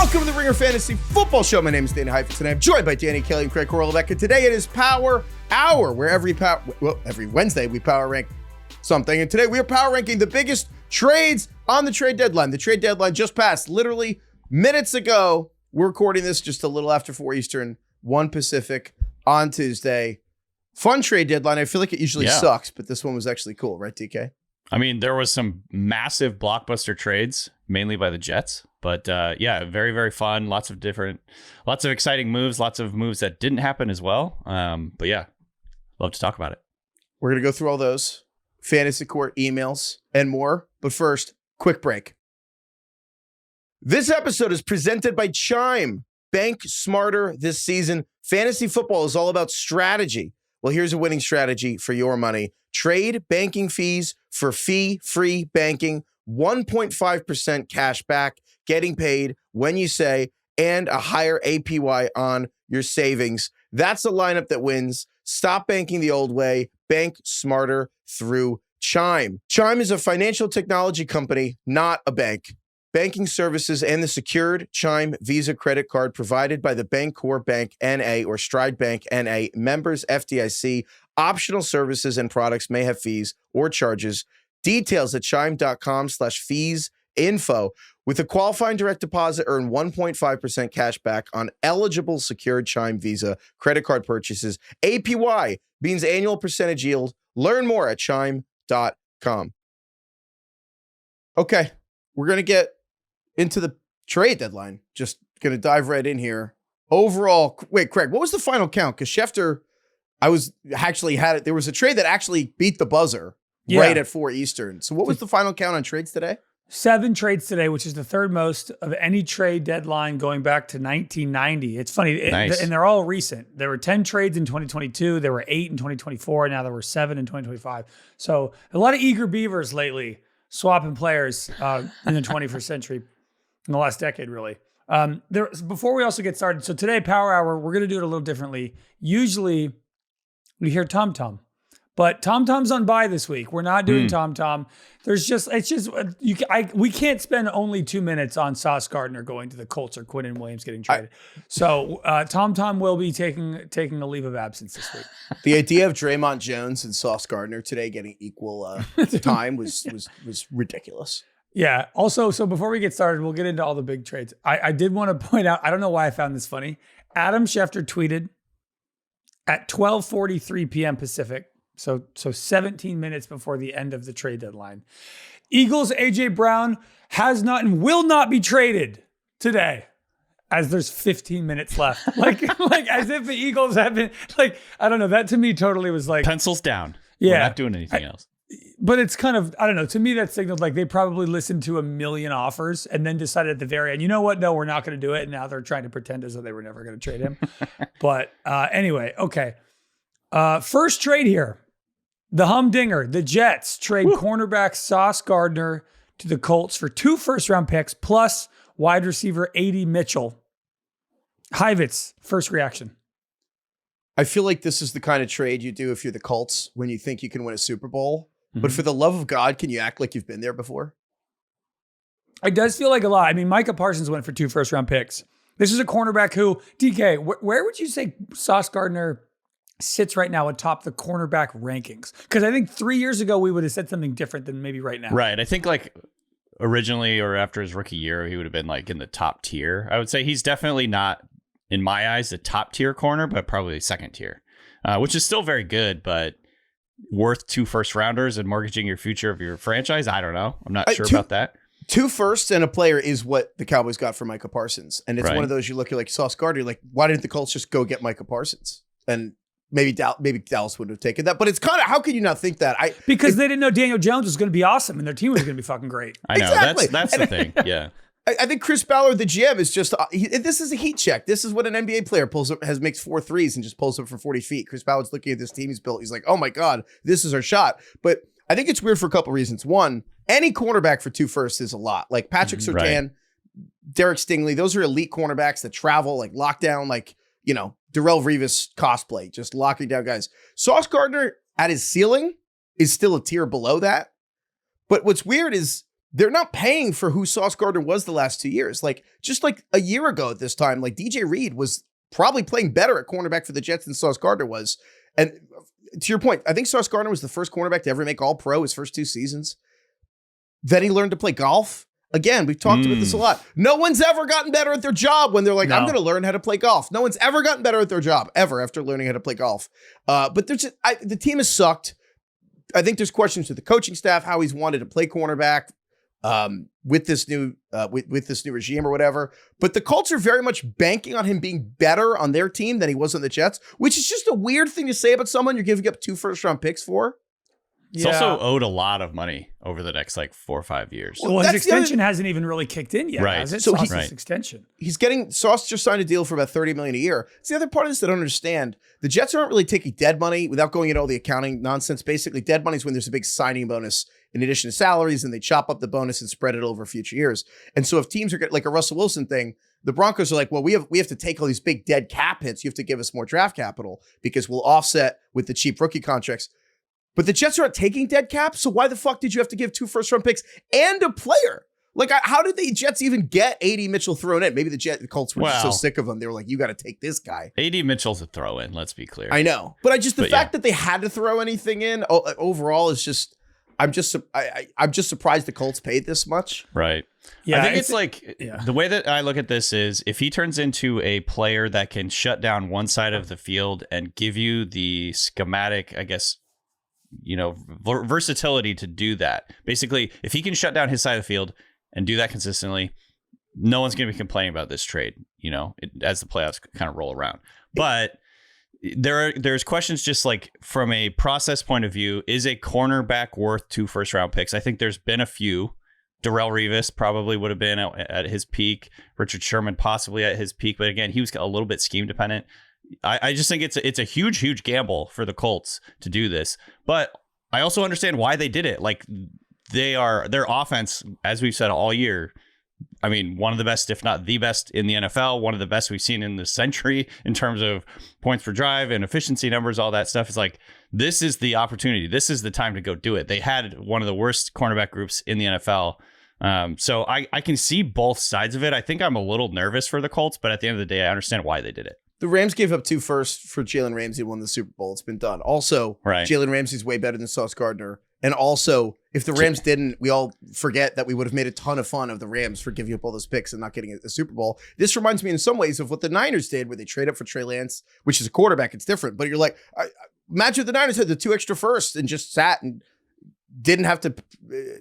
Welcome to the Ringer Fantasy Football Show. My name is Danny Heifetz, and I'm joined by Danny Kelly and Craig Horlbeck. And today it is Power Hour, where every Wednesday we power rank something. And today we are power ranking the biggest trades on the trade deadline. The trade deadline just passed literally minutes ago. We're recording this just a little after 4 Eastern, 1 Pacific on Tuesday. Fun trade deadline. I feel like it usually sucks, but this one was actually cool, right, DK? I mean, there was some massive blockbuster trades, mainly by the Jets. But very, very fun. Lots of exciting moves. Lots of moves that didn't happen as well. But yeah, love to talk about it. We're going to go through all those fantasy court emails and more. But first, quick break. This episode is presented by Chime. Bank smarter this season. Fantasy football is all about strategy. Well, here's a winning strategy for your money. Trade banking fees for fee-free banking. 1.5% cash back, getting paid when you say, and a higher APY on your savings. That's the lineup that wins. Stop banking the old way. Bank smarter through Chime. Chime is a financial technology company, not a bank. Banking services and the secured Chime Visa credit card provided by the Bancorp Bank N.A. or Stride Bank N.A. members FDIC. Optional services and products may have fees or charges. Details at chime.com/fees info. With a qualifying direct deposit, earn 1.5% cash back on eligible secured Chime Visa credit card purchases. APY means annual percentage yield. Learn more at chime.com. Okay, we're going to get into the trade deadline. Just going to dive right in here. Overall, wait, Craig, what was the final count? Because Schefter, there was a trade that actually beat the buzzer. Yeah. Right at 4 Eastern. So what was the final count on trades today? 7 trades today, which is the third most of any trade deadline going back to 1990. It's funny. Nice. And they're all recent. There were 10 trades in 2022. There were 8 in 2024. Now there were 7 in 2025. So a lot of eager beavers lately swapping players in the 21st century, in the last decade, really. Before we also get started, so today, Power Hour, we're going to do it a little differently. Usually we hear Tom Tom. But Tom Tom's on bye this week. We're not doing Tom Tom. We can't spend only 2 minutes on Sauce Gardner going to the Colts or Quinnen Williams getting traded. So Tom Tom will be taking a leave of absence this week. The idea of Draymond Jones and Sauce Gardner today getting equal time was ridiculous. Yeah. Also, so before we get started, we'll get into all the big trades. I did want to point out, I don't know why I found this funny. Adam Schefter tweeted at 12:43 p.m. Pacific. So 17 minutes before the end of the trade deadline. Eagles A.J. Brown has not and will not be traded today, as there's 15 minutes left. like as if the Eagles have been, I don't know. That to me totally was like... Pencils down. Yeah. We're not doing anything else. But it's kind of, I don't know. To me, that signaled like they probably listened to a million offers and then decided at the very end, you know what? No, we're not going to do it. And now they're trying to pretend as though they were never going to trade him. But anyway, okay. First trade here. The humdinger, the Jets trade cornerback Sauce Gardner to the Colts for 2 first-round picks plus wide receiver A.D. Mitchell. Heifetz, first reaction. I feel like this is the kind of trade you do if you're the Colts when you think you can win a Super Bowl. Mm-hmm. But for the love of God, can you act like you've been there before? It does feel like a lot. I mean, Micah Parsons went for 2 first-round picks. This is a cornerback who, DK, where would you say Sauce Gardner sits right now atop the cornerback rankings? Because I think 3 years ago, we would have said something different than maybe right now. Right. I think originally or after his rookie year, he would have been in the top tier. I would say he's definitely not, in my eyes, a top tier corner, but probably second tier, which is still very good, but worth 2 first rounders and mortgaging your future of your franchise. I don't know. I'm not sure about that. 2 firsts and a player is what the Cowboys got for Micah Parsons. And it's one of those you look at like Sauce Gardner, like, why didn't the Colts just go get Micah Parsons? And maybe Dallas would have taken that. But it's kind of, how could you not think that? Because they didn't know Daniel Jones was going to be awesome and their team was going to be fucking great. I know. Exactly. That's the thing. Yeah. I think Chris Ballard, the GM, is just, this is a heat check. This is what an NBA player makes 4 threes and just pulls up from 40 feet. Chris Ballard's looking at this team he's built. He's like, oh my God, this is our shot. But I think it's weird for a couple reasons. One, any cornerback for 2 firsts is a lot. Like Patrick Surtain, Derek Stingley, those are elite cornerbacks that travel, like lockdown, Darrelle Revis cosplay, just locking down guys. Sauce Gardner at his ceiling is still a tier below that. But what's weird is they're not paying for who Sauce Gardner was the last 2 years. Like, just like a year ago at this time, like DJ Reed was probably playing better at cornerback for the Jets than Sauce Gardner was. And to your point, I think Sauce Gardner was the first cornerback to ever make All-Pro his first 2 seasons. Then he learned to play golf. Again, we've talked about this a lot. No one's ever gotten better at their job when they're like, I'm going to learn how to play golf. No one's ever gotten better at their job, ever, after learning how to play golf. But the team has sucked. I think there's questions to the coaching staff, how he's wanted to play cornerback with this new regime or whatever. But the Colts are very much banking on him being better on their team than he was on the Jets, which is just a weird thing to say about someone you're giving up 2 first-round picks for. He's also owed a lot of money over the next 4 or 5 years. Well, his extension hasn't even really kicked in yet, has it? So Sauce's extension. Sauce just signed a deal for about $30 million a year. It's the other part of this that I don't understand. The Jets aren't really taking dead money without going into all the accounting nonsense. Basically, dead money is when there's a big signing bonus in addition to salaries, and they chop up the bonus and spread it over future years. And so if teams are like a Russell Wilson thing, the Broncos are like, well, we have to take all these big dead cap hits. You have to give us more draft capital because we'll offset with the cheap rookie contracts. But the Jets aren't taking dead cap, so why the fuck did you have to give 2 first-round picks and a player? Like, how did the Jets even get A.D. Mitchell thrown in? Maybe the Colts were just so sick of him. They were like, you got to take this guy. A.D. Mitchell's a throw-in, let's be clear. I know. But the fact that they had to throw anything in overall is just, I'm just surprised the Colts paid this much. Right. Yeah, I think it's the way that I look at this is if he turns into a player that can shut down one side of the field and give you the schematic, I guess, versatility to do that. Basically, if he can shut down his side of the field and do that consistently, no one's going to be complaining about this trade, as the playoffs kind of roll around. But there's questions just like from a process point of view, is a cornerback worth 2 first-round picks? I think there's been a few. Darrelle Revis probably would have been at his peak. Richard Sherman possibly at his peak. But again, he was a little bit scheme dependent. I just think it's a huge gamble for the Colts to do this, but I also understand why they did it. Like their offense, as we've said all year, I mean, one of the best, if not the best in the NFL, one of the best we've seen in the century in terms of points per drive and efficiency numbers, all that stuff. Is like, this is the opportunity. This is the time to go do it. They had one of the worst cornerback groups in the NFL. So I can see both sides of it. I think I'm a little nervous for the Colts, but at the end of the day, I understand why they did it. The Rams gave up 2 firsts for Jalen Ramsey and won the Super Bowl. It's been done. Also, Jalen Ramsey's way better than Sauce Gardner. And also, if the Rams didn't, we all forget that we would have made a ton of fun of the Rams for giving up all those picks and not getting a Super Bowl. This reminds me in some ways of what the Niners did, where they trade up for Trey Lance, which is a quarterback. It's different. But you're like, imagine if the Niners had the 2 extra firsts and just sat and didn't have to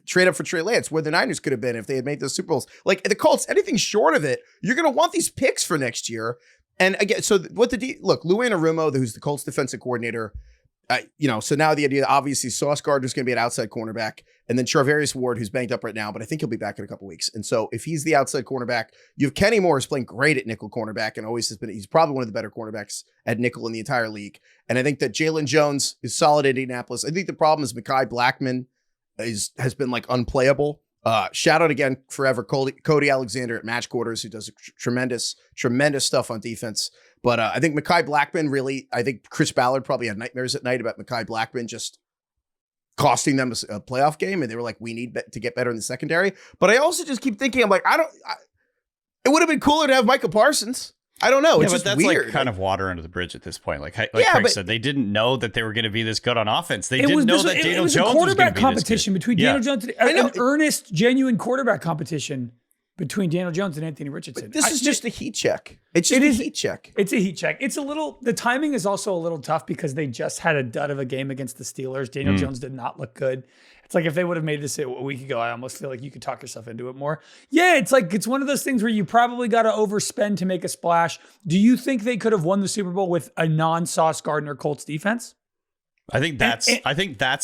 trade up for Trey Lance, where the Niners could have been if they had made those Super Bowls. Like the Colts, anything short of it, you're going to want these picks for next year. And again, so look, Lou Anarumo, who's the Colts defensive coordinator, so now the idea, obviously, Sauce Gardner's going to be an outside cornerback, and then Charvarius Ward, who's banged up right now, but I think he'll be back in a couple weeks. And so if he's the outside cornerback, you have Kenny Moore, who's playing great at nickel cornerback and always has been, he's probably one of the better cornerbacks at nickel in the entire league. And I think that Jalen Jones is solid at Indianapolis. I think the problem is Mekhi Blackman has been like unplayable. Shout out again forever, Cody Alexander at Match Quarters, who does tremendous stuff on defense. But I think Mekhi Blackman I think Chris Ballard probably had nightmares at night about Mekhi Blackman just costing them a playoff game. And they were like, we need to get better in the secondary. But I also just keep thinking, I'm like, it would have been cooler to have Micah Parsons. I don't know. It's just that's weird. Like kind of water under the bridge at this point. Like Craig said, they didn't know that they were going to be this good on offense. They didn't know that Daniel Jones was going to be this good. It was a quarterback competition between Daniel Jones, an earnest, genuine quarterback competition between Daniel Jones and Anthony Richardson. But this is just a heat check. It's just a heat check. It's a heat check. The timing is also a little tough because they just had a dud of a game against the Steelers. Daniel Jones did not look good. It's like if they would have made this a week ago, I almost feel like you could talk yourself into it more. Yeah, it's one of those things where you probably got to overspend to make a splash. Do you think they could have won the Super Bowl with a non-Sauce Gardner Colts defense? I think that's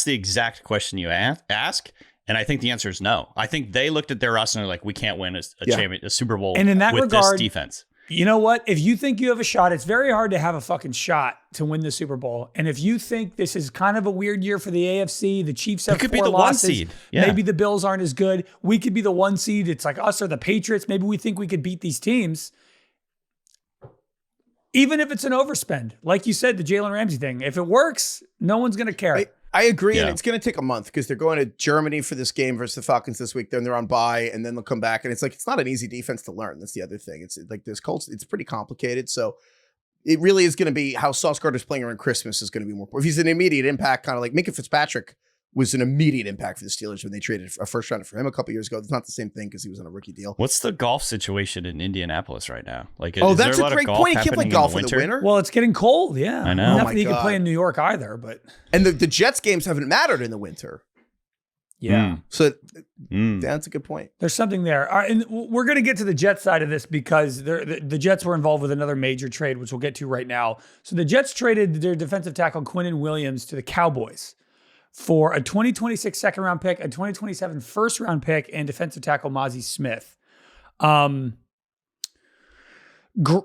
the exact question you ask. And I think the answer is no. I think they looked at their roster and they're like, we can't win a Super Bowl and in that with regard, this defense. You know what? If you think you have a shot, it's very hard to have a fucking shot to win the Super Bowl. And if you think this is kind of a weird year for the AFC, the Chiefs have 4 losses. Be the 1 seed. Yeah. Maybe the Bills aren't as good. We could be the 1 seed. It's like us or the Patriots. Maybe we think we could beat these teams. Even if it's an overspend, like you said, the Jalen Ramsey thing, if it works, no one's going to care. I agree, and it's going to take a month because they're going to Germany for this game versus the Falcons this week. Then they're on bye, and then they'll come back, and it's like it's not an easy defense to learn. That's the other thing. It's like this Colts. It's pretty complicated, so it really is going to be how Sauce Gardner's playing around Christmas is going to be more. If he's an immediate impact, kind of like Minka Fitzpatrick was an immediate impact for the Steelers when they traded a first rounder for him a couple years ago. It's not the same thing because he was on a rookie deal. What's the golf situation in Indianapolis right now? Like, that's a great point. You can't play golf in the winter. Well, it's getting cold. Yeah, I know. Not that you can play in New York either, but the Jets games haven't mattered in the winter. Yeah. So that's a good point. There's something there. All right, and we're going to get to the Jets side of this because the Jets were involved with another major trade, which we'll get to right now. So the Jets traded their defensive tackle Quinnen Williams to the Cowboys for a 2026 second round pick, a 2027 first round pick, and defensive tackle Mozzie Smith.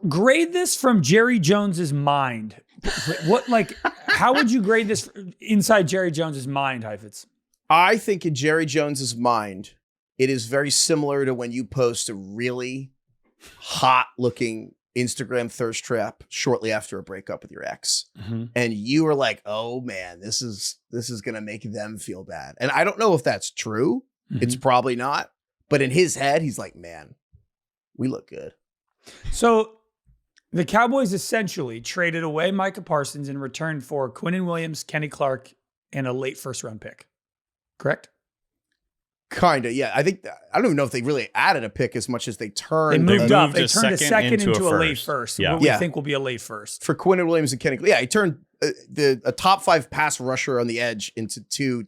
Grade this from Jerry Jones's mind. How would you grade this inside Jerry Jones's mind, Heifetz? I think in Jerry Jones's mind, it is very similar to when you post a really hot-looking Instagram thirst trap shortly after a breakup with your ex, and you were like, "Oh man, this is gonna make them feel bad." And I don't know if that's true. It's probably not. But in his head, he's like, "Man, we look good." So the Cowboys essentially traded away Micah Parsons in return for Quinnen Williams, Kenny Clark, and a late first-round pick. Correct? Kinda, yeah. I don't even know if they really added a pick as much as they turned. They moved up. They turned a second into a late first. Yeah. What we think will be a late first. For Quinnen Williams and Kenny. Yeah, he turned a top 5 pass rusher on the edge into 2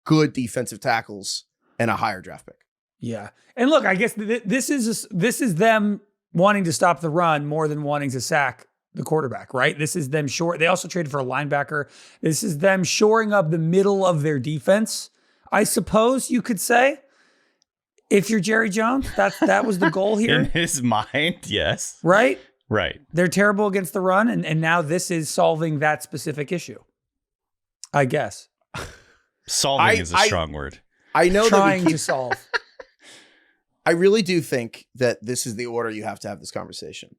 good defensive tackles and a higher draft pick. Yeah. And look, I guess this is them wanting to stop the run more than wanting to sack the quarterback, right? This is them short. They also traded for a linebacker. This is them shoring up the middle of their defense. I suppose you could say, if you're Jerry Jones, that was the goal here. In his mind, yes. Right? Right. They're terrible against the run, and now this is solving that specific issue. I guess. Solving is a strong word. I know trying to solve. I really do think that this is the order you have to have this conversation.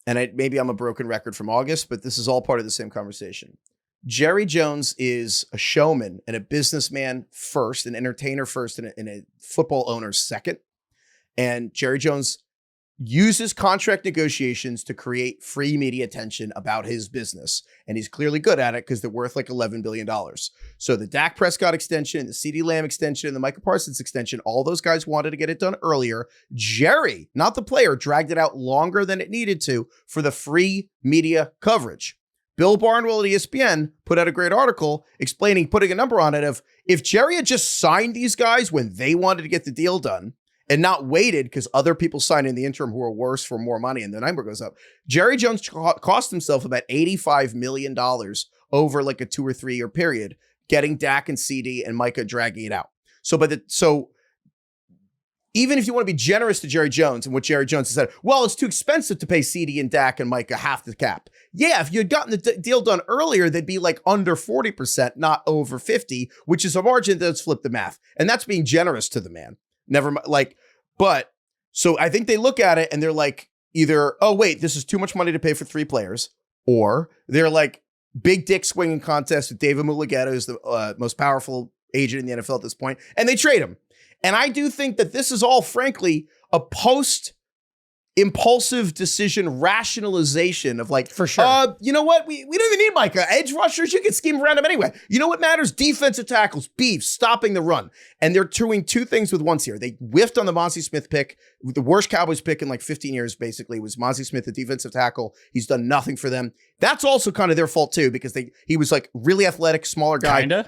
And maybe I'm a broken record from August, but this is all part of the same conversation. Jerry Jones is a showman and a businessman first, an entertainer first, and a football owner second. And Jerry Jones uses contract negotiations to create free media attention about his business. And he's clearly good at it because they're worth like $11 billion. So the Dak Prescott extension, the CeeDee Lamb extension, the Micah Parsons extension, all those guys wanted to get it done earlier. Jerry, not the player, dragged it out longer than it needed to for the free media coverage. Bill Barnwell at ESPN put out a great article putting a number on it of if Jerry had just signed these guys when they wanted to get the deal done, and not waited because other people signed in the interim who are worse for more money and the number goes up. Jerry Jones cost himself about $85 million over like a 2 or 3 year period, getting Dak and CeeDee and Micah dragging it out. So even if you want to be generous to Jerry Jones and what Jerry Jones has said, well, it's too expensive to pay CeeDee and Dak and Micah half the cap. Yeah, if you had gotten the deal done earlier, they'd be like under 40%, not over 50, which is a margin that's flipped the math. And that's being generous to the man. Never mind. So I think they look at it and they're like, either, oh, wait, this is too much money to pay for 3 players, or they're like big dick swinging contest with David Mulugheta, who's the most powerful agent in the NFL at this point, and they trade him. And I do think that this is all, frankly, a post-impulsive decision rationalization of like, for sure. You know what? We don't even need Micah. Edge rushers, you can scheme around them anyway. You know what matters? Defensive tackles, beef, stopping the run. And they're doing 2 things with once here. They whiffed on the Mozzie Smith pick. The worst Cowboys pick in like 15 years, basically, was Mozzie Smith, the defensive tackle. He's done nothing for them. That's also kind of their fault too, because he was like really athletic, smaller guy. Kinda.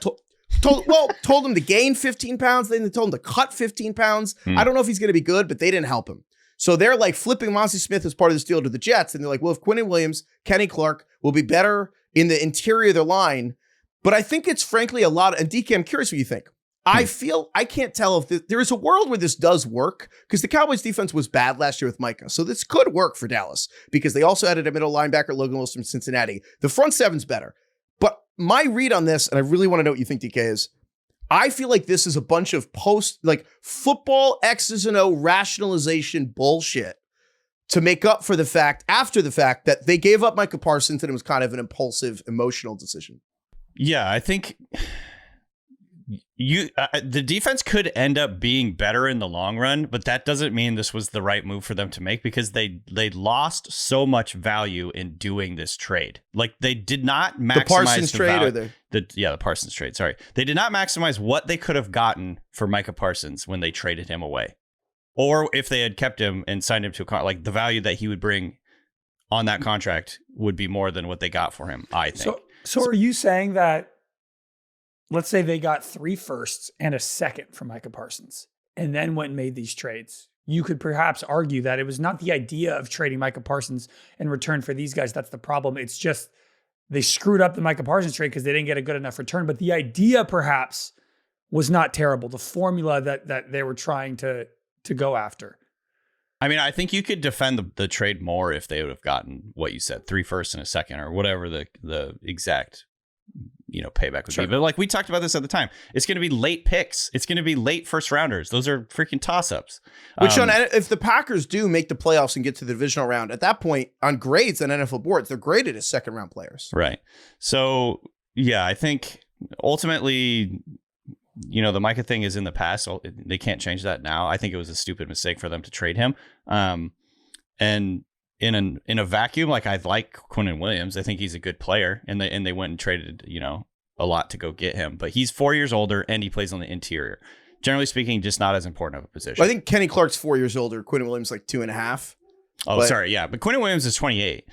Told him to gain 15 pounds. Then they told him to cut 15 pounds. I don't know if he's going to be good, but they didn't help him. So they're like flipping Mozzie Smith as part of this deal to the Jets. And they're like, well, if Quinnen Williams, Kenny Clark will be better in the interior of their line. But I think it's frankly a lot. And DK, I'm curious what you think. I can't tell if there is a world where this does work, because the Cowboys defense was bad last year with Micah. So this could work for Dallas because they also added a middle linebacker, Logan Wilson from Cincinnati. The front seven's better. But my read on this, and I really want to know what you think, DK, is I feel like this is a bunch of football X's and O rationalization bullshit to make up for the fact, after the fact, that they gave up Micah Parsons and it was kind of an impulsive, emotional decision. Yeah, I think the defense could end up being better in the long run, but that doesn't mean this was the right move for them to make because they lost so much value in doing this trade. Like they did not maximize the Parsons trade or the Parsons trade. Sorry, they did not maximize what they could have gotten for Micah Parsons when they traded him away, or if they had kept him and signed him to like the value that he would bring on that contract would be more than what they got for him. I think. So are you saying that? Let's say they got 3 firsts and a second from Micah Parsons and then went and made these trades. You could perhaps argue that it was not the idea of trading Micah Parsons in return for these guys. That's the problem. It's just they screwed up the Micah Parsons trade because they didn't get a good enough return. But the idea perhaps was not terrible. The formula that they were trying to go after. I mean, I think you could defend the trade more if they would have gotten what you said, 3 firsts and a second or whatever the exact payback would be. But like we talked about this at the time, it's going to be late picks. It's going to be late first rounders. Those are freaking toss-ups. Which if the Packers do make the playoffs and get to the divisional round, at that point on grades on NFL boards, they're graded as second round players. Right. So yeah, I think ultimately, the Micah thing is in the past. So they can't change that now. I think it was a stupid mistake for them to trade him. And in a vacuum, like I like Quinnen Williams. I think he's a good player, and they went and traded, a lot to go get him. But he's 4 years older, and he plays on the interior. Generally speaking, just not as important of a position. Well, I think Kenny Clark's 4 years older. Quinnen Williams like 2.5. Oh, sorry, yeah, but Quinnen Williams is 28.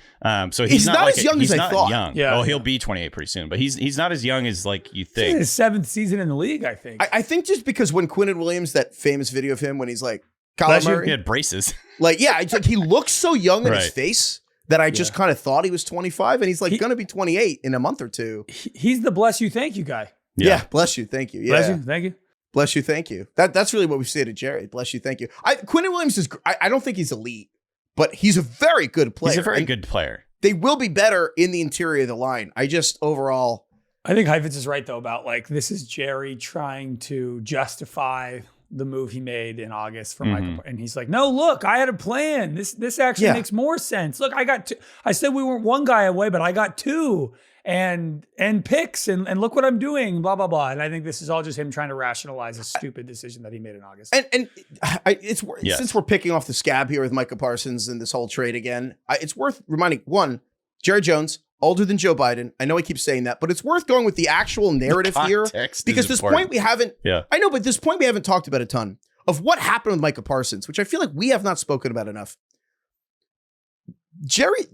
So he's not as young as I thought. Young. Yeah, he'll be 28 pretty soon, but he's not as young as like you think. This is his 7th season in the league, I think. I think just because when Quinnen Williams, that famous video of him when he's like, Kyler Murray, he had braces. Like, yeah, it's like he looks so young in his face that I just kind of thought he was 25, and he's like going to be 28 in a month or two. He's the bless you, thank you guy. Yeah, bless you, thank you. Yeah. Bless you, thank you. Bless you, thank you. That's really what we say to Jerry. Bless you, thank you. Quinnen Williams is. I don't think he's elite, but he's a very good player. He's a very good player. They will be better in the interior of the line. I just overall. I think Heifetz is right though about like this is Jerry trying to justify the move he made in August for Michael. And he's like, no, look, I had a plan. This actually makes more sense. Look, I got 2. I said we weren't 1 guy away, but I got 2 and picks and look what I'm doing, blah, blah, blah. And I think this is all just him trying to rationalize a stupid decision that he made in August. Since we're picking off the scab here with Micah Parsons and this whole trade again, it's worth reminding, one, Jerry Jones, older than Joe Biden. I know I keep saying that, but it's worth going with the actual narrative here because this point we haven't. Yeah, I know, but this point we haven't talked about a ton of what happened with Micah Parsons, which I feel like we have not spoken about enough.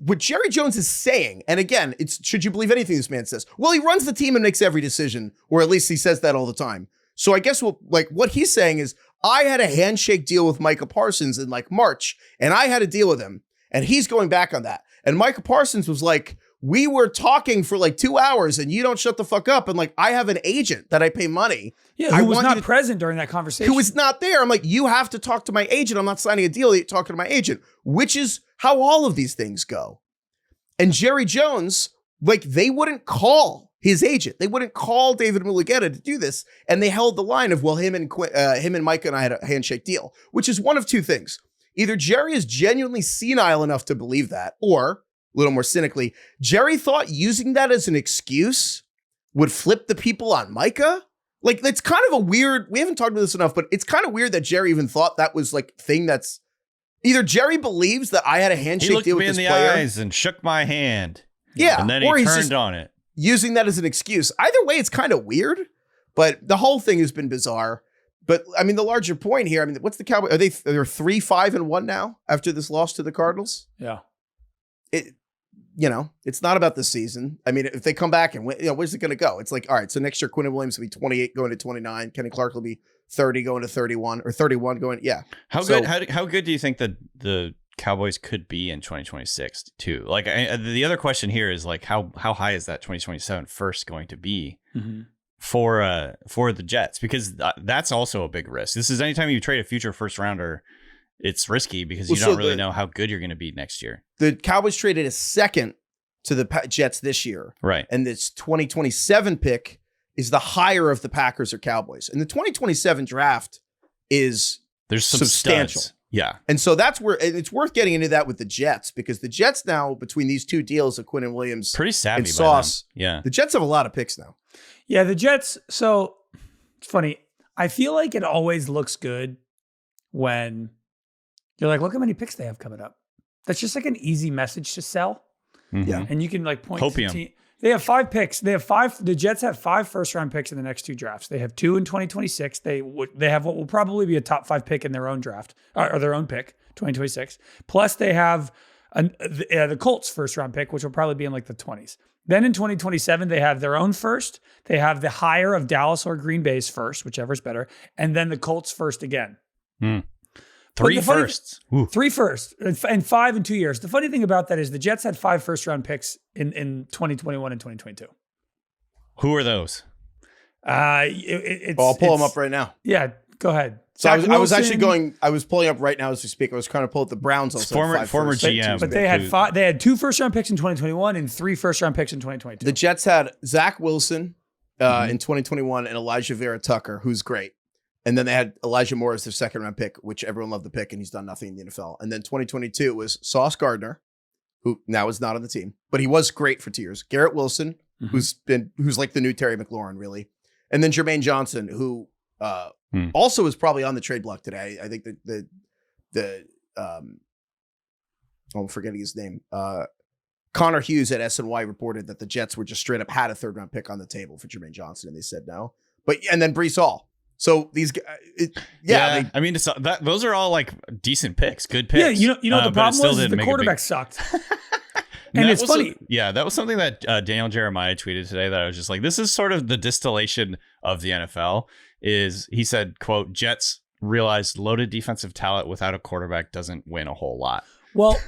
What Jerry Jones is saying, and again, should you believe anything this man says? Well, he runs the team and makes every decision, or at least he says that all the time. So I guess what he's saying is, I had a handshake deal with Micah Parsons in like March, and I had a deal with him, and he's going back on that. And Micah Parsons was like, we were talking for like 2 hours and you don't shut the fuck up. And like, I have an agent that I pay money. Yeah, who was not present during that conversation. Who was not there. I'm like, you have to talk to my agent. I'm not signing a deal. You're talking to my agent, which is how all of these things go. And Jerry Jones, like they wouldn't call his agent. They wouldn't call David Mulugheta to do this. And they held the line of, well, him and Micah and I had a handshake deal, which is one of 2 things. Either Jerry is genuinely senile enough to believe that, or a little more cynically, Jerry thought using that as an excuse would flip the people on Micah. Like, it's kind of a weird, we haven't talked about this enough, but it's kind of weird that Jerry even thought that was like thing that's either Jerry believes that I had a handshake deal with this player. He looked me in the eyes and shook my hand. Yeah. And then he turned on it. Using that as an excuse. Either way, it's kind of weird, but the whole thing has been bizarre. But I mean, the larger point here, I mean, what's the Cowboys? Are they 3-5-1 now after this loss to the Cardinals? Yeah. It's not about the season. I mean, if they come back and win, where's it going to go? It's like, all right, so next year, Quinnen Williams will be 28 going to 29. Kenny Clark will be 30 going to 31 or 31 going. Yeah. How good do you think that the Cowboys could be in 2026 too? Like the other question here is like, how high is that 2027 first going to be for the Jets? Because that's also a big risk. This is anytime you trade a future first rounder, it's risky because you don't really know how good you're going to be next year. The Cowboys traded a second to the Jets this year. Right. And this 2027 pick is the higher of the Packers or Cowboys. And the 2027 draft is there's some substantial. Studs. Yeah. And so that's where it's worth getting into that with the Jets, because the Jets now, between these two deals of Quinnen Williams Pretty savvy and by Sauce, them. Yeah. the Jets have a lot of picks now. Yeah, the Jets. So it's funny. I feel like it always looks good when you're like, look how many picks they have coming up. That's just like an easy message to sell. Mhm. Yeah. And you can like point Hopium. to team. They have 5 picks. The Jets have 5 first-round picks in the next 2 drafts. They have 2 in 2026. They have what will probably be a top 5 pick in their own draft, or their own pick, 2026. Plus they have the Colts first-round pick, which will probably be in like the 20s. Then in 2027, they have their own first. They have the higher of Dallas or Green Bay's first, whichever's better. And then the Colts first again. 3 firsts. 3 firsts and 5 in 2 years. The funny thing about that is the Jets had 5 first-round picks in 2021 and 2022. Who are those? I'll pull them up right now. Yeah, go ahead. So I was Wilson, pulling up right now as we speak. I was trying to pull up the Browns. Also Former GM. But they had 5. They had 2 first-round picks in 2021 and 3 first-round picks in 2022. The Jets had Zach Wilson in 2021 and Elijah Vera Tucker, who's great. And then they had Elijah Moore as their second-round pick, which everyone loved the pick, and he's done nothing in the NFL. And then 2022 was Sauce Gardner, who now is not on the team, but he was great for 2 years. Garrett Wilson, who's like the new Terry McLaurin, really. And then Jermaine Johnson, who also is probably on the trade block today. I think I'm forgetting his name. Connor Hughes at SNY reported that the Jets were just straight up had a 3rd-round pick on the table for Jermaine Johnson, and they said no. And then Breece Hall. So these guys, I mean, those are all like decent picks, good picks. Yeah, you know the problem was the quarterback sucked. And it's funny. That was something that Daniel Jeremiah tweeted today that I was just like, this is sort of the distillation of the NFL. Is he said, quote, Jets realized loaded defensive talent without a quarterback doesn't win a whole lot. Well,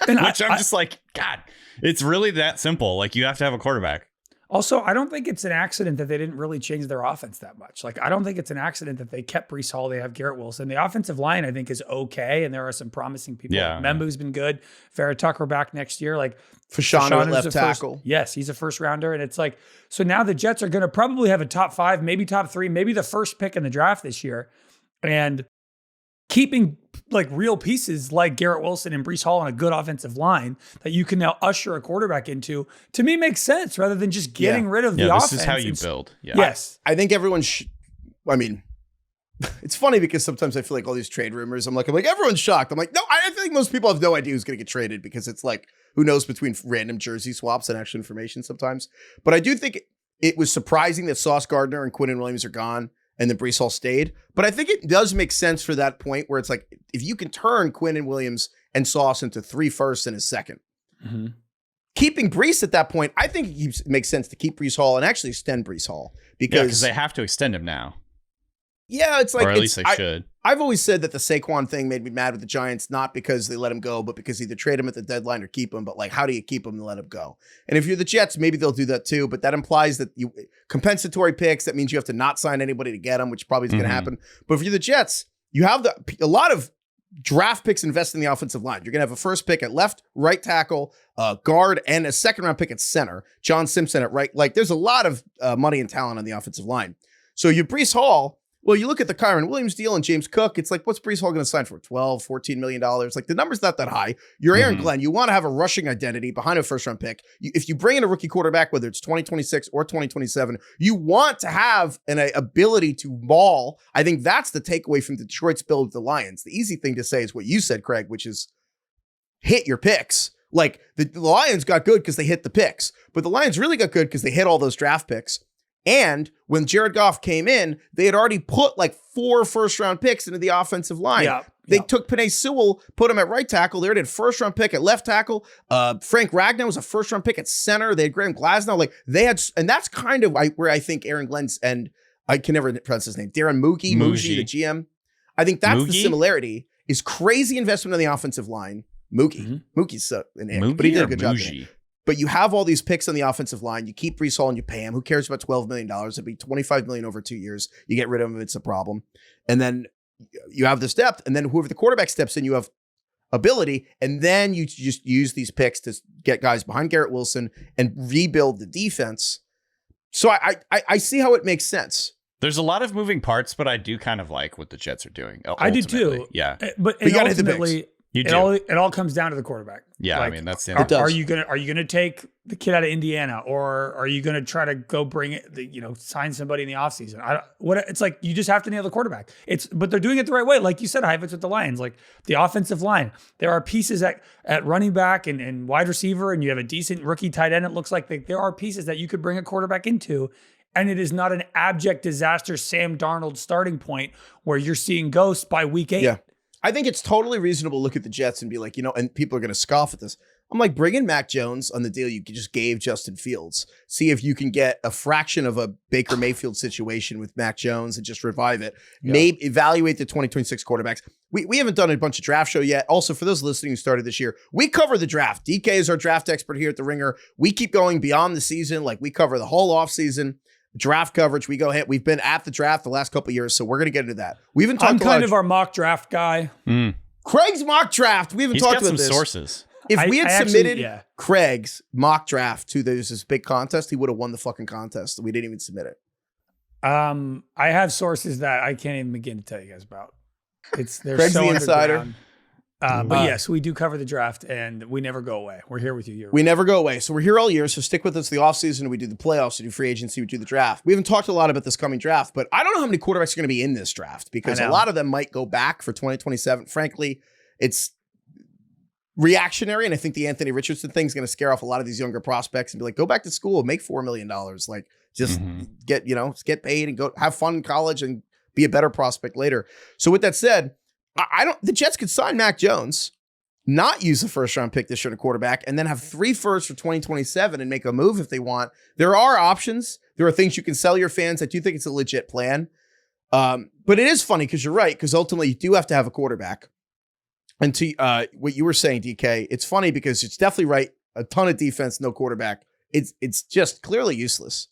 and which I'm just like, God, it's really that simple. Like, you have to have a quarterback. Also, I don't think it's an accident that they didn't really change their offense that much. Like, I don't think it's an accident that they kept Breece Hall. They have Garrett Wilson. The offensive line, I think, is okay, and there are some promising people. Yeah. Membu's been good. Vera Tucker back next year. Like, Fashanu at left tackle. Yes, he's a first rounder, and it's like, so now the Jets are going to probably have a top 5, maybe top 3, maybe the first pick in the draft this year, and keeping like real pieces like Garrett Wilson and Breece Hall on a good offensive line that you can now usher a quarterback into, to me makes sense rather than just getting rid of the offense. This is how you build. Yeah. Yes. I think everyone it's funny because sometimes I feel like all these trade rumors, I'm like, everyone's shocked. I'm like, no, I think most people have no idea who's going to get traded because it's like, who knows between random jersey swaps and actual information sometimes. But I do think it was surprising that Sauce Gardner and Quinnen Williams are gone and then Breece Hall stayed. But I think it does make sense for that point where it's like, if you can turn Quinnen Williams and Sauce into 3 firsts and a second, keeping Breece at that point, I think it makes sense to keep Breece Hall and actually extend Breece Hall because they have to extend him now. Yeah, it's like, or at least they should. I've always said that the Saquon thing made me mad with the Giants, not because they let him go, but because either trade him at the deadline or keep him. But like, how do you keep him and let him go? And if you're the Jets, maybe they'll do that too. But that implies that you compensatory picks. That means you have to not sign anybody to get them, which probably is going to happen. But if you're the Jets, you have a lot of draft picks invested in the offensive line. You're going to have a first pick at left, right tackle, guard, and a 2nd-round pick at center. John Simpson at right. Like, there's a lot of money and talent on the offensive line. So you Breece Hall. Well, you look at the Kyron Williams deal and James Cook, it's like, what's Breece Hall going to sign for? $12, $14 million? Like, the number's not that high. You're Aaron Glenn. You want to have a rushing identity behind a first-round pick. If you bring in a rookie quarterback, whether it's 2026 or 2027, you want to have an ability to maul. I think that's the takeaway from Detroit's build with the Lions. The easy thing to say is what you said, Craig, which is hit your picks. Like, the Lions got good because they hit the picks, but the Lions really got good because they hit all those draft picks. And when Jared Goff came in, they had already put like 4 first-round picks into the offensive line. They took Penei Sewell, put him at right tackle. They already had first-round pick at left tackle. Frank Ragnow was a first-round pick at center. They had Graham Glasnow. Like, they had, and that's kind of where I think Aaron Glenn's, and I can never pronounce his name, Darren Mugi, the GM. I think that's the similarity, is crazy investment in the offensive line. Mookie's an ick, but he did a good job there. But you have all these picks on the offensive line. You keep Breece Hall and you pay him. Who cares about $12 million? It'd be $25 million over 2 years. You get rid of him, it's a problem. And then you have this depth. And then whoever the quarterback steps in, you have ability. And then you just use these picks to get guys behind Garrett Wilson and rebuild the defense. So I see how it makes sense. There's a lot of moving parts, but I do kind of like what the Jets are doing. I do too. Yeah. But you gotta hit the bigs. It all comes down to the quarterback. Yeah, like, I mean that's the end. Are you gonna take the kid out of Indiana, or are you gonna try to go bring it? Sign somebody in the offseason? It's like you just have to nail the quarterback. But they're doing it the right way, like you said, Heifetz with the Lions, like the offensive line. There are pieces at running back and wide receiver, and you have a decent rookie tight end. It looks like there are pieces that you could bring a quarterback into. And it is not an abject disaster Sam Darnold starting point where you're seeing ghosts by week 8. Yeah. I think it's totally reasonable to look at the Jets and be like, and people are going to scoff at this. I'm like, bring in Mac Jones on the deal you just gave Justin Fields. See if you can get a fraction of a Baker Mayfield situation with Mac Jones and just revive it. Yeah. Maybe evaluate the 2026 quarterbacks. We haven't done a bunch of draft show yet. Also, for those listening who started this year, we cover the draft. DK is our draft expert here at The Ringer. We keep going beyond the season. Like we cover the whole offseason. Draft coverage, we've been at the draft the last couple of years, so we're going to get into that. We haven't talked. I'm kind of our mock draft guy. Craig's mock draft. We haven't talked about this. He's got some sources. If we had submitted Craig's mock draft to this big contest, he would have won the fucking contest. We didn't even submit it. I have sources that I can't even begin to tell you guys about. They're Craig's so the insider. But yes, we do cover the draft, and we never go away. We're here with you. We never go away. So we're here all year. So stick with us the offseason. We do the playoffs. We do free agency. We do the draft. We haven't talked a lot about this coming draft, but I don't know how many quarterbacks are going to be in this draft because a lot of them might go back for 2027. Frankly, it's reactionary, and I think the Anthony Richardson thing is going to scare off a lot of these younger prospects and be like, go back to school, make $4 million. Like just get paid and go have fun in college and be a better prospect later. So with that said, the Jets could sign Mac Jones, not use the first round pick this year to quarterback, and then have 3 firsts for 2027 and make a move if they want. There are options. There are things you can sell your fans. I do think it's a legit plan. But it is funny because you're right, because ultimately you do have to have a quarterback. And to what you were saying, DK, it's funny because it's definitely right. A ton of defense, no quarterback. It's just clearly useless.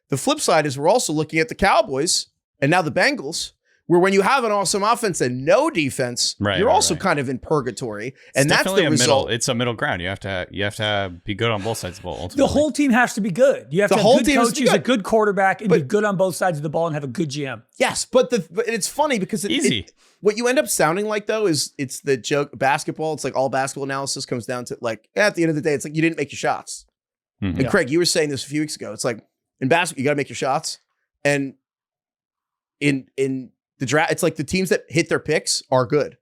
The flip side is we're also looking at the Cowboys and now the Bengals, where when you have an awesome offense and no defense, you're also kind of in purgatory. And that's the result. It's a middle ground. You have to be good on both sides of the ball. Ultimately. The whole team has to be good. You have to have good coaches, a good quarterback, and be good on both sides of the ball and have a good GM. Yes, but it's funny because what you end up sounding like, though, is it's the joke basketball. It's like all basketball analysis comes down to like, at the end of the day, it's like you didn't make your shots. Mm-hmm. And Craig, you were saying this a few weeks ago. It's like in basketball, you got to make your shots. And in the draft, it's like the teams that hit their picks are good.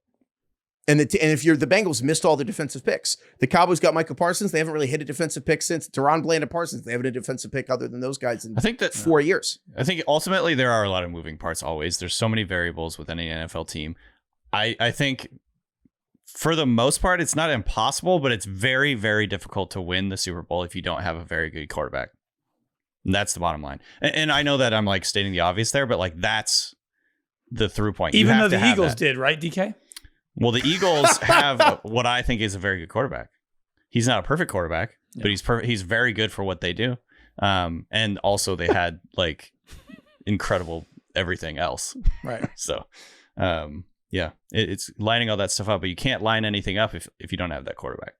And if you're the Bengals missed all the defensive picks. The Cowboys got Michael Parsons. They haven't really hit a defensive pick since. Deron Bland and Parsons, they haven't had a defensive pick other than those guys in 4 years. I think ultimately there are a lot of moving parts always. There's so many variables with any NFL team. I think for the most part, it's not impossible, but it's very, very difficult to win the Super Bowl if you don't have a very good quarterback. And that's the bottom line. And I know that I'm like stating the obvious there, but like that's the through point. Even though the Eagles did, right, DK? Well, the Eagles have what I think is a very good quarterback. He's not a perfect quarterback, but he's very good for what they do. And also they had like incredible everything else. Right. So, it's lining all that stuff up, but you can't line anything up if you don't have that quarterback.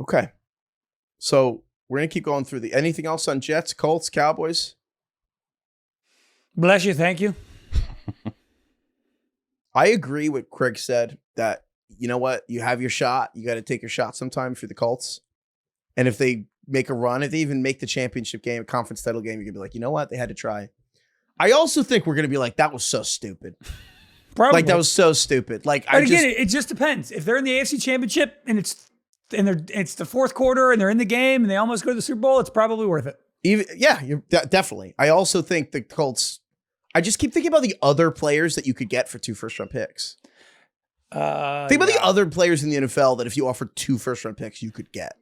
Okay. So we're going to keep going through anything else on Jets, Colts, Cowboys? Bless you. Thank you. I agree with Craig said that, you know what? You have your shot. You got to take your shot sometime for the Colts. And if they make a run, if they even make the championship game, conference title game, you're going to be like, you know what? They had to try. I also think we're going to be like, that was so stupid. Probably. Like, that was so stupid. Like, but it just depends. If they're in the AFC Championship and it's the fourth quarter and they're in the game and they almost go to the Super Bowl, it's probably worth it. You're definitely. I also think the Colts, I just keep thinking about the other players that you could get for 2 first-round picks. Think about the other players in the NFL that if you offered 2 first-round picks, you could get.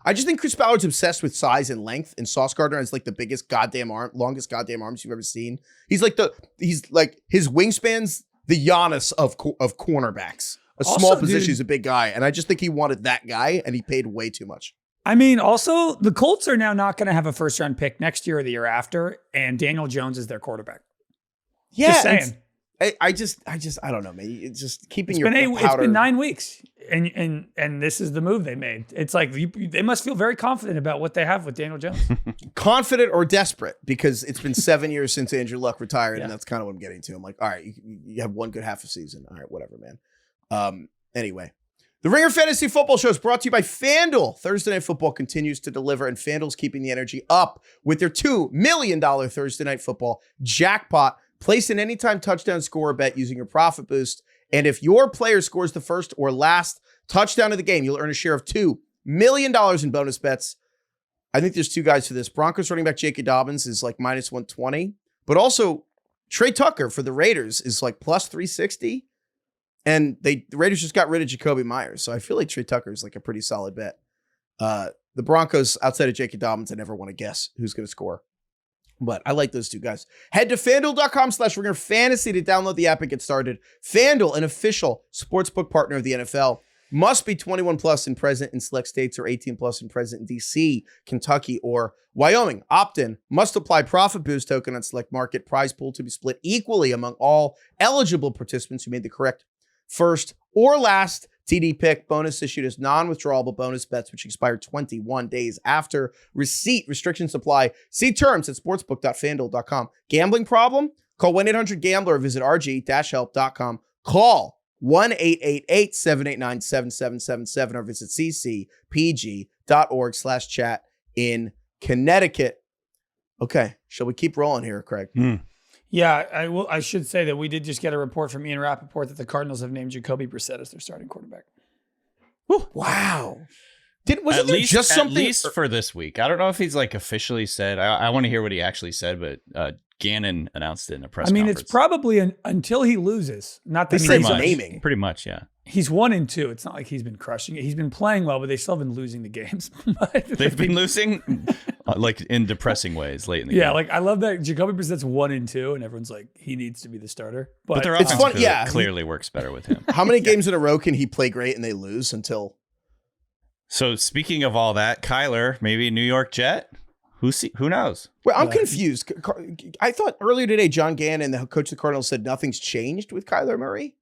I just think Chris Ballard's obsessed with size and length, and Sauce Gardner has like the biggest longest goddamn arms you've ever seen. He's like his wingspan's the Giannis of cornerbacks. Small position, he's a big guy, and I just think he wanted that guy, and he paid way too much. I mean, also, the Colts are now not going to have a first-round pick next year or the year after, and Daniel Jones is their quarterback. Yeah. Just saying. I don't know, man. It's just keeping It's been 9 weeks, and this is the move they made. It's like they must feel very confident about what they have with Daniel Jones. Confident or desperate, because it's been 7 years since Andrew Luck retired, and that's kind of what I'm getting to. I'm like, all right, you have one good half a season. All right, whatever, man. Anyway, the Ringer Fantasy Football Show is brought to you by FanDuel. Thursday Night Football continues to deliver, and FanDuel's keeping the energy up with their $2 million Thursday Night Football jackpot. Place an anytime touchdown score bet using your profit boost. And if your player scores the first or last touchdown of the game, you'll earn a share of $2 million in bonus bets. I think there's two guys for this. Broncos running back J.K. Dobbins is like minus 120, but also Trey Tucker for the Raiders is like plus 360. And the Raiders just got rid of Jacoby Meyers. So I feel like Trey Tucker is like a pretty solid bet. The Broncos, outside of J.K. Dobbins, I never want to guess who's going to score. But I like those two guys. Head to FanDuel.com/RingerFantasy to download the app and get started. FanDuel, an official sportsbook partner of the NFL. Must be 21 plus and present in select states or 18 plus and present in D.C., Kentucky, or Wyoming. Opt-in. Must apply profit boost token on select market. Prize pool to be split equally among all eligible participants who made the correct first or last TD pick. Bonus issued as non-withdrawable bonus bets, which expire 21 days after receipt. Restrictions apply. See terms at sportsbook.fanduel.com. Gambling problem? Call 1-800-GAMBLER or visit rg-help.com. Call 1-888-789-7777 or visit ccpg.org/chat in Connecticut. Okay, shall we keep rolling here, Craig? Yeah, I should say that we did just get a report from Ian Rappaport that the Cardinals have named Jacoby Brissett as their starting quarterback. Whew. Wow. Wasn't there just something? At least for this week. I don't know if he's like officially said. I want to hear what he actually said, but Gannon announced it in a press conference. It's probably until he loses. Not that he's naming. Pretty much, yeah. He's 1-2. It's not like he's been crushing it. He's been playing well, but they still have been losing the games. They've been losing like in depressing ways late in the game. Yeah, like I love that Jacoby Brissett's 1-2, and everyone's like, he needs to be the starter. But their offense clearly works better with him. How many games in a row can he play great and they lose until? So speaking of all that, Kyler, maybe New York Jet? Who knows? Well, I'm confused. I thought earlier today, John Gannon, the coach of the Cardinals, said nothing's changed with Kyler Murray.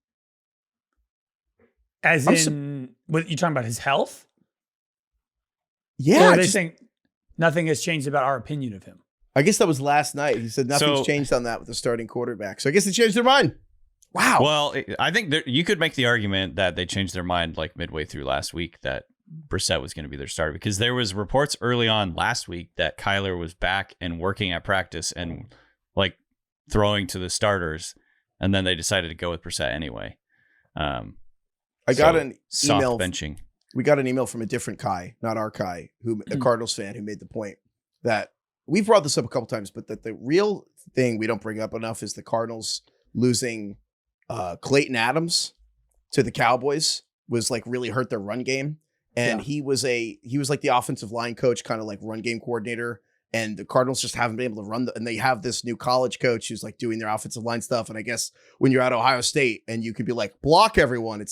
As in, what you talking about, his health? Yeah. Or are they saying nothing has changed about our opinion of him? I guess that was last night. He said nothing's changed on that with the starting quarterback. So I guess they changed their mind. Wow. Well, I think you could make the argument that they changed their mind like midway through last week that Brissett was going to be their starter, because there was reports early on last week that Kyler was back and working at practice and like throwing to the starters, and then they decided to go with Brissett anyway. I got an email. Benching. We got an email from a different Kai, not our Kai, a Cardinals fan, who made the point that we've brought this up a couple times, but that the real thing we don't bring up enough is the Cardinals losing Clayton Adams to the Cowboys was like really hurt their run game. And he was like the offensive line coach, kind of like run game coordinator. And the Cardinals just haven't been able to run and they have this new college coach who's like doing their offensive line stuff. And I guess when you're at Ohio State and you could be like, block everyone,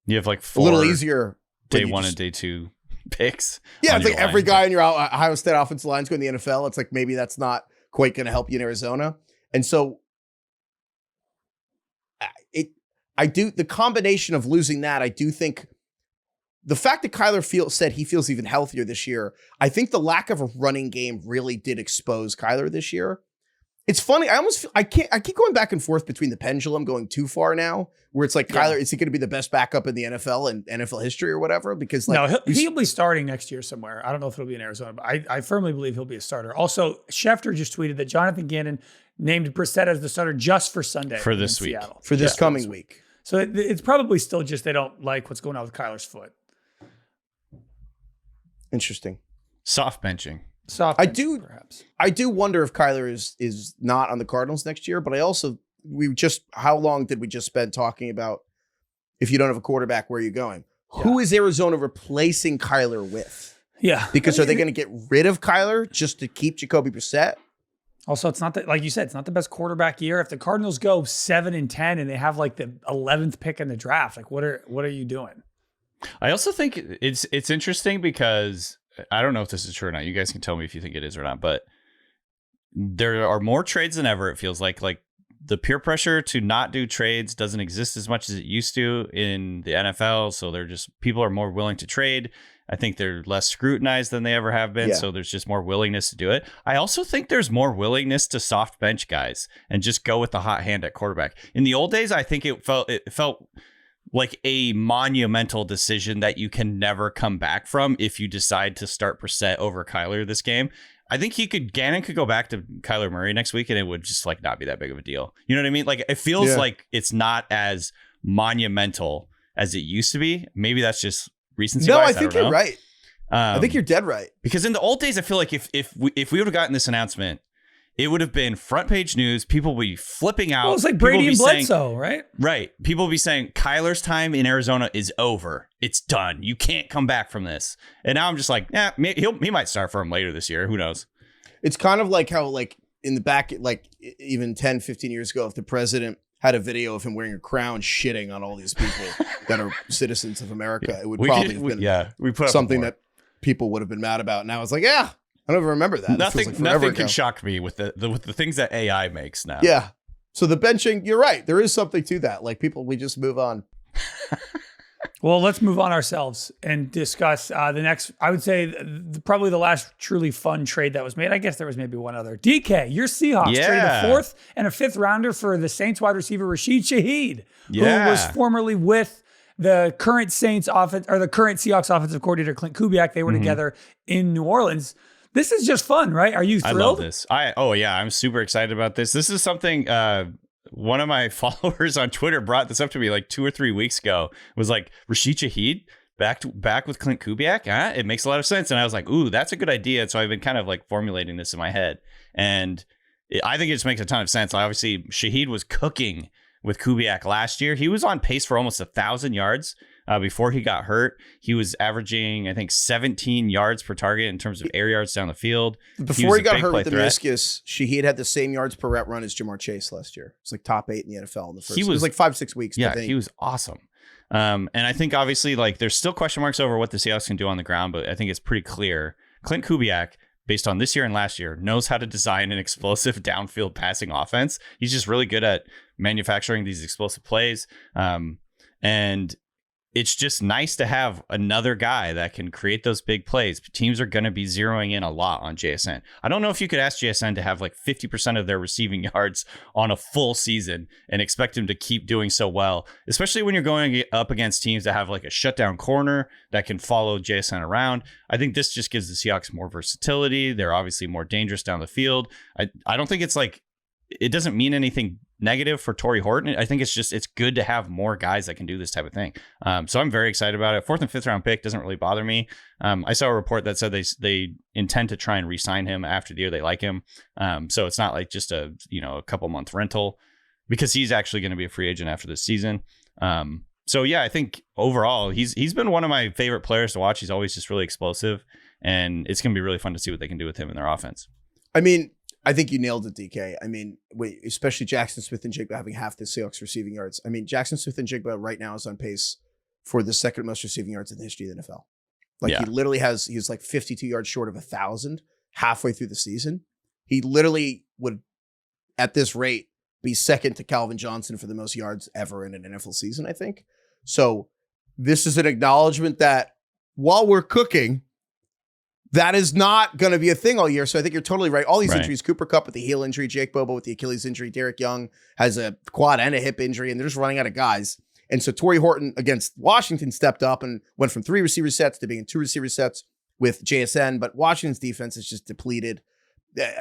you have like a little easier day one and day two picks. Yeah, it's like every guy in your Ohio State offensive line is going to the NFL. It's like maybe that's not quite going to help you in Arizona. And so the combination of losing that, I do think the fact that Kyler said he feels even healthier this year, I think the lack of a running game really did expose Kyler this year. It's funny. I keep going back and forth between the pendulum going too far now, where it's like Kyler, is he going to be the best backup in the NFL and NFL history or whatever? Because like, no, he'll be starting next year somewhere. I don't know if it'll be in Arizona, but I firmly believe he'll be a starter. Also, Schefter just tweeted that Jonathan Gannon named Brissett as the starter just for Sunday for this week, Seattle. For this coming week. So it's probably still just they don't like what's going on with Kyler's foot. Soft benching. Soft benching, perhaps. I do wonder if Kyler is not on the Cardinals next year, but how long did we just spend talking about if you don't have a quarterback, where are you going? Yeah. Who is Arizona replacing Kyler with? Yeah. Because are they going to get rid of Kyler just to keep Jacoby Brissett? Also, it's not that, like you said, it's not the best quarterback year. If the Cardinals go 7-10 and they have like the 11th pick in the draft, like what are you doing? I also think it's interesting because I don't know if this is true or not. You guys can tell me if you think it is or not, but there are more trades than ever. It feels like the peer pressure to not do trades doesn't exist as much as it used to in the NFL. So people are more willing to trade. I think they're less scrutinized than they ever have been. Yeah. So there's just more willingness to do it. I also think there's more willingness to soft bench guys and just go with the hot hand at quarterback. In the old days, I think it felt like a monumental decision that you can never come back from if you decide to start Brissett over Kyler this game. I think Gannon could go back to Kyler Murray next week and it would just like not be that big of a deal. You know what I mean? Like it feels like it's not as monumental as it used to be. Maybe that's just recency bias. I think you're right. I think you're dead right. Because in the old days, I feel like if we would have gotten this announcement, it would have been front page news. People would be flipping out. Well, it's like Brady and Bledsoe, right? Right. People would be saying Kyler's time in Arizona is over. It's done. You can't come back from this. And now I'm just like, yeah, he might start for him later this year. Who knows? It's kind of like how like in the back, like even 10, 15 years ago, if the president had a video of him wearing a crown shitting on all these people that are citizens of America, it would probably have been something that people would have been mad about. Now it's like, yeah. I don't even remember that. Nothing can shock me with the things that AI makes now. Yeah. So the benching, you're right. There is something to that. Like we just move on. Well, let's move on ourselves and discuss the next, I would say probably the last truly fun trade that was made. I guess there was maybe one other. DK, your Seahawks traded a 4th and a 5th rounder for the Saints wide receiver Rashid Shaheed, who was formerly with the current Saints offense or the current Seahawks offensive coordinator Clint Kubiak. They were together in New Orleans. This is just fun, right? Are you thrilled? I love this. I'm super excited about this. This is something one of my followers on Twitter brought this up to me like 2 or 3 weeks ago. It was like, Rashid Shaheed back with Clint Kubiak? It makes a lot of sense. And I was like, ooh, that's a good idea. And so I've been kind of like formulating this in my head. And I think it just makes a ton of sense. Obviously, Shaheed was cooking with Kubiak last year. He was on pace for almost 1,000 yards. Before he got hurt, he was averaging, I think, 17 yards per target in terms of air yards down the field. Before he got hurt with the meniscus, Shaheed had the same yards per route run as Jamar Chase last year. It's like top 8 in the NFL in the first. It was like 5-6 weeks. Yeah, he was awesome. And I think obviously like there's still question marks over what the Seahawks can do on the ground, but I think it's pretty clear. Clint Kubiak, based on this year and last year, knows how to design an explosive downfield passing offense. He's just really good at manufacturing these explosive plays. And it's just nice to have another guy that can create those big plays. Teams are going to be zeroing in a lot on JSN. I don't know if you could ask JSN to have like 50% of their receiving yards on a full season and expect him to keep doing so well, especially when you're going up against teams that have like a shutdown corner that can follow JSN around. I think this just gives the Seahawks more versatility. They're obviously more dangerous down the field. I don't think it's like, it doesn't mean anything negative for Torrey Horton. I think it's good to have more guys that can do this type of thing. So I'm very excited about it. 4th and 5th round pick doesn't really bother me. I saw a report that said they intend to try and re-sign him after the year they like him. So it's not like just a couple month rental, because he's actually going to be a free agent after this season. So yeah, I think overall he's been one of my favorite players to watch. He's always just really explosive, and it's going to be really fun to see what they can do with him in their offense. I mean, I think you nailed it, DK. I mean, especially Jackson Smith and Jigba having half the Seahawks receiving yards. I mean, Jackson Smith and Jigba right now is on pace for the second most receiving yards in the history of the NFL. He literally he's like 52 yards short of 1,000 halfway through the season. He literally would, at this rate, be second to Calvin Johnson for the most yards ever in an NFL season, I think. So this is an acknowledgement that while we're cooking, that is not going to be a thing all year. So I think you're totally right. All these injuries, Cooper Kupp with the heel injury, Jake Bobo with the Achilles injury, Derek Young has a quad and a hip injury, and they're just running out of guys. And so Torrey Horton against Washington stepped up and went from 3 receiver sets to being in 2 receiver sets with JSN. But Washington's defense is just depleted.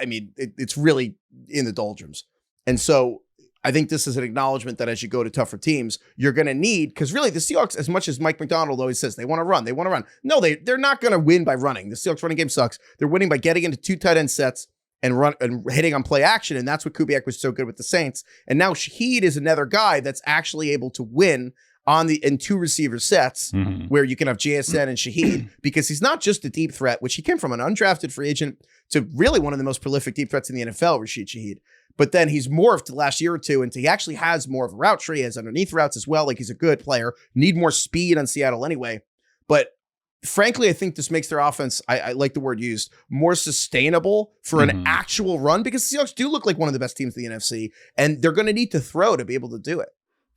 I mean, it's really in the doldrums. And so I think this is an acknowledgement that as you go to tougher teams, you're going to need, because really the Seahawks, as much as Mike McDonald always says, they want to run. No, they're not going to win by running. The Seahawks running game sucks. They're winning by getting into 2 tight end sets and hitting on play action. And that's what Kubiak was so good with the Saints. And now Shaheed is another guy that's actually able to win in 2 receiver sets where you can have JSN and Shaheed, because he's not just a deep threat, which he came from an undrafted free agent to really one of the most prolific deep threats in the NFL, Rashid Shaheed. But then he's morphed the last year or two into he actually has more of a route tree, has underneath routes as well. Like, he's a good player. Need more speed on Seattle anyway. But frankly, I think this makes their offense, I like the word used, more sustainable for an actual run, because the Seahawks do look like one of the best teams in the NFC, and they're going to need to throw to be able to do it.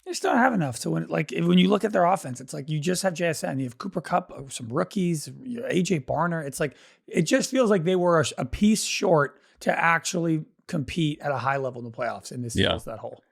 They just don't have enough to win. Like when you look at their offense, it's like you just have JSN, you have Cooper Kupp, some rookies, AJ Barner. It's like it just feels like they were a piece short to actually compete at a high level in the playoffs, and this fills that hole.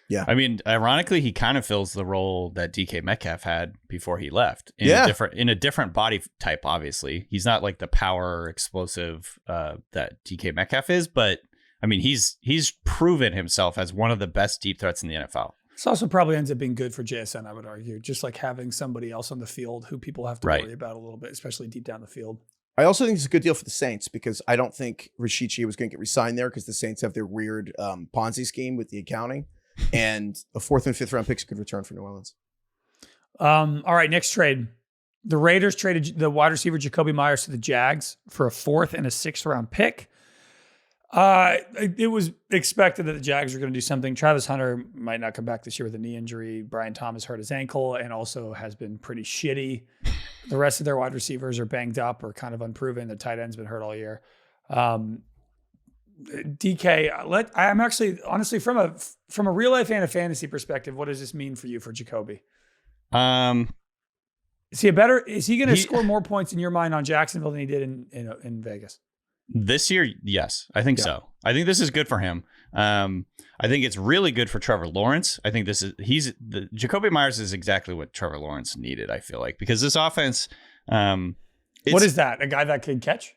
Yeah. I mean, ironically, he kind of fills the role that DK Metcalf had before he left in a different body type. Obviously, he's not like the power explosive that DK Metcalf is, but I mean, he's proven himself as one of the best deep threats in the NFL. This also probably ends up being good for JSN, I would argue, just like having somebody else on the field who people have to worry about a little bit, especially deep down the field. I also think it's a good deal for the Saints, because I don't think Rashid was going to get re-signed there, because the Saints have their weird Ponzi scheme with the accounting. And a 4th and 5th round picks could return for New Orleans. All right, next trade. The Raiders traded the wide receiver Jacoby Meyers to the Jags for a 4th and a 6th round pick. It was expected that the Jags were going to do something. Travis Hunter might not come back this year with a knee injury. Brian Thomas hurt his ankle and also has been pretty shitty. The rest of their wide receivers are banged up or kind of unproven. The tight end's been hurt all year. DK, I'm actually honestly from a real life and a fantasy perspective, what does this mean for you for Jakobi? Is he going to score more points in your mind on Jacksonville than he did in Vegas? This year, yes, I think so. I think this is good for him. I think it's really good for Trevor Lawrence. I think Jacoby Meyers is exactly what Trevor Lawrence needed, I feel like, because this offense, what is that? A guy that can catch?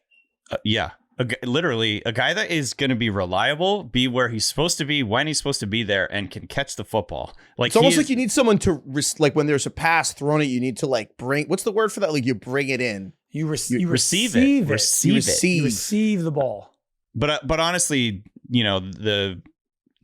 Yeah. Literally a guy that is going to be reliable, be where he's supposed to be, when he's supposed to be there, and can catch the football. Like it's almost like you need someone to like when there's a pass thrown at you, need to like bring. What's the word for that? Like you bring it in. You receive it. You receive the ball. But honestly, the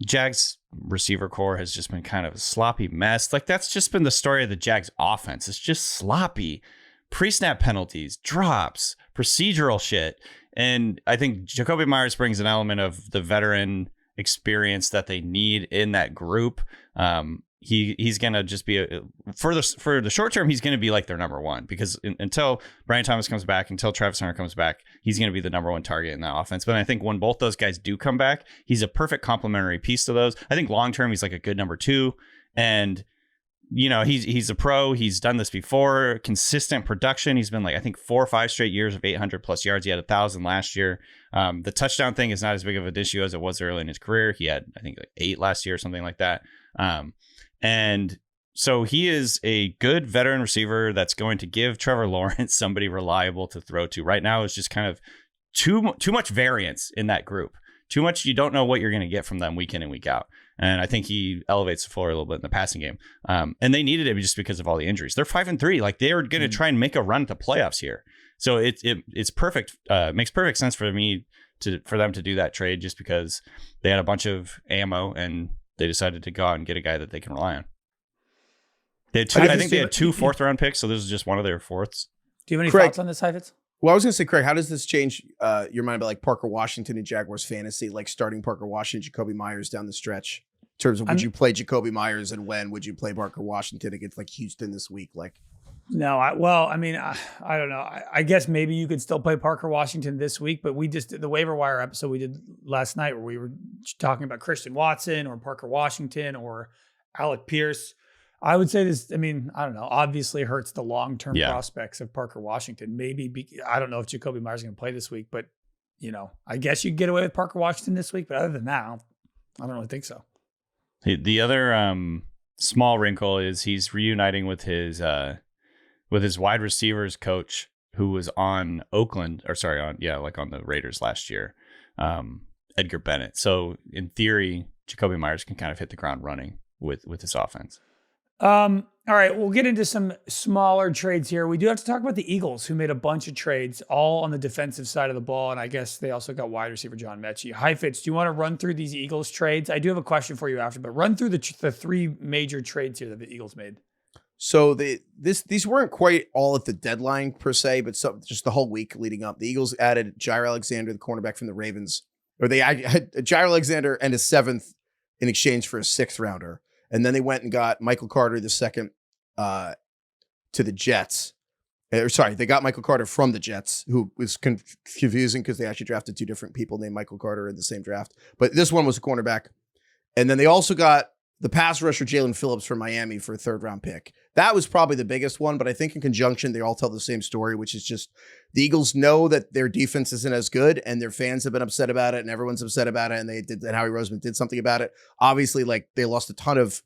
Jags receiver core has just been kind of a sloppy mess. Like that's just been the story of the Jags offense. It's just sloppy. Pre-snap penalties, drops, procedural shit. And I think Jacoby Meyers brings an element of the veteran experience that they need in that group. He's going to just be for the short term, he's going to be like their number one, because until Brian Thomas comes back, until Travis Hunter comes back, he's going to be the number one target in that offense. But I think when both those guys do come back, he's a perfect complementary piece to those. I think long term, he's like a good number 2. And he's a pro. He's done this before. Consistent production. He's been like, I think 4 or 5 straight years of 800 plus yards. He had 1,000 last year. The touchdown thing is not as big of an issue as it was early in his career. He had, I think, like 8 last year or something like that. And so he is a good veteran receiver that's going to give Trevor Lawrence somebody reliable to throw to. Right now is just kind of too much variance in that group. Too much. You don't know what you're going to get from them week in and week out. And I think he elevates the floor a little bit in the passing game. And they needed him just because of all the injuries. They're 5-3. Like they are going to try and make a run to playoffs here. So it's perfect. Makes perfect sense for them to do that trade, just because they had a bunch of ammo and they decided to go out and get a guy that they can rely on. They had I think they had 2 4th round picks. So this is just one of their 4ths. Do you have any thoughts on this, Heifetz? Well, I was going to say, Craig, how does this change your mind about like Parker Washington and Jaguars fantasy, like starting Parker Washington, Jacoby Meyers down the stretch? In terms of would you play Jacoby Meyers, and when would you play Parker Washington against like Houston this week? Like, no, I don't know. I guess maybe you could still play Parker Washington this week, but we just did the waiver wire episode we did last night where we were talking about Christian Watson or Parker Washington or Alec Pierce. I would say this, I don't know, obviously hurts the long-term prospects of Parker Washington. I don't know if Jacoby Meyers is going to play this week, but, I guess you could get away with Parker Washington this week. But other than that, I don't really think so. The other small wrinkle is he's reuniting with his wide receivers coach who was on on the Raiders last year, Edgar Bennett. So in theory, Jacoby Meyers can kind of hit the ground running with his offense. All right, we'll get into some smaller trades here. We do have to talk about the Eagles, who made a bunch of trades, all on the defensive side of the ball, and I guess they also got wide receiver John Mechie. Heifetz, do you want to run through these Eagles trades? I do have a question for you after, but run through the 3 major trades here that the Eagles made. So these weren't quite all at the deadline per se, but just the whole week leading up. The Eagles added Jair Alexander, the cornerback from the Ravens, or they had Jair Alexander and a 7th in exchange for a 6th rounder. And then they went and got Michael Carter, the 2nd, to the Jets. Sorry, they got Michael Carter from the Jets, who was confusing because they actually drafted 2 different people named Michael Carter in the same draft. But this one was a cornerback. And then they also got the pass rusher Jalen Phillips from Miami for a 3rd-round pick. That was probably the biggest one, but I think in conjunction, they all tell the same story, which is just the Eagles know that their defense isn't as good, and their fans have been upset about it, and everyone's upset about it, and Howie Roseman did something about it. Obviously, like, they lost a ton of,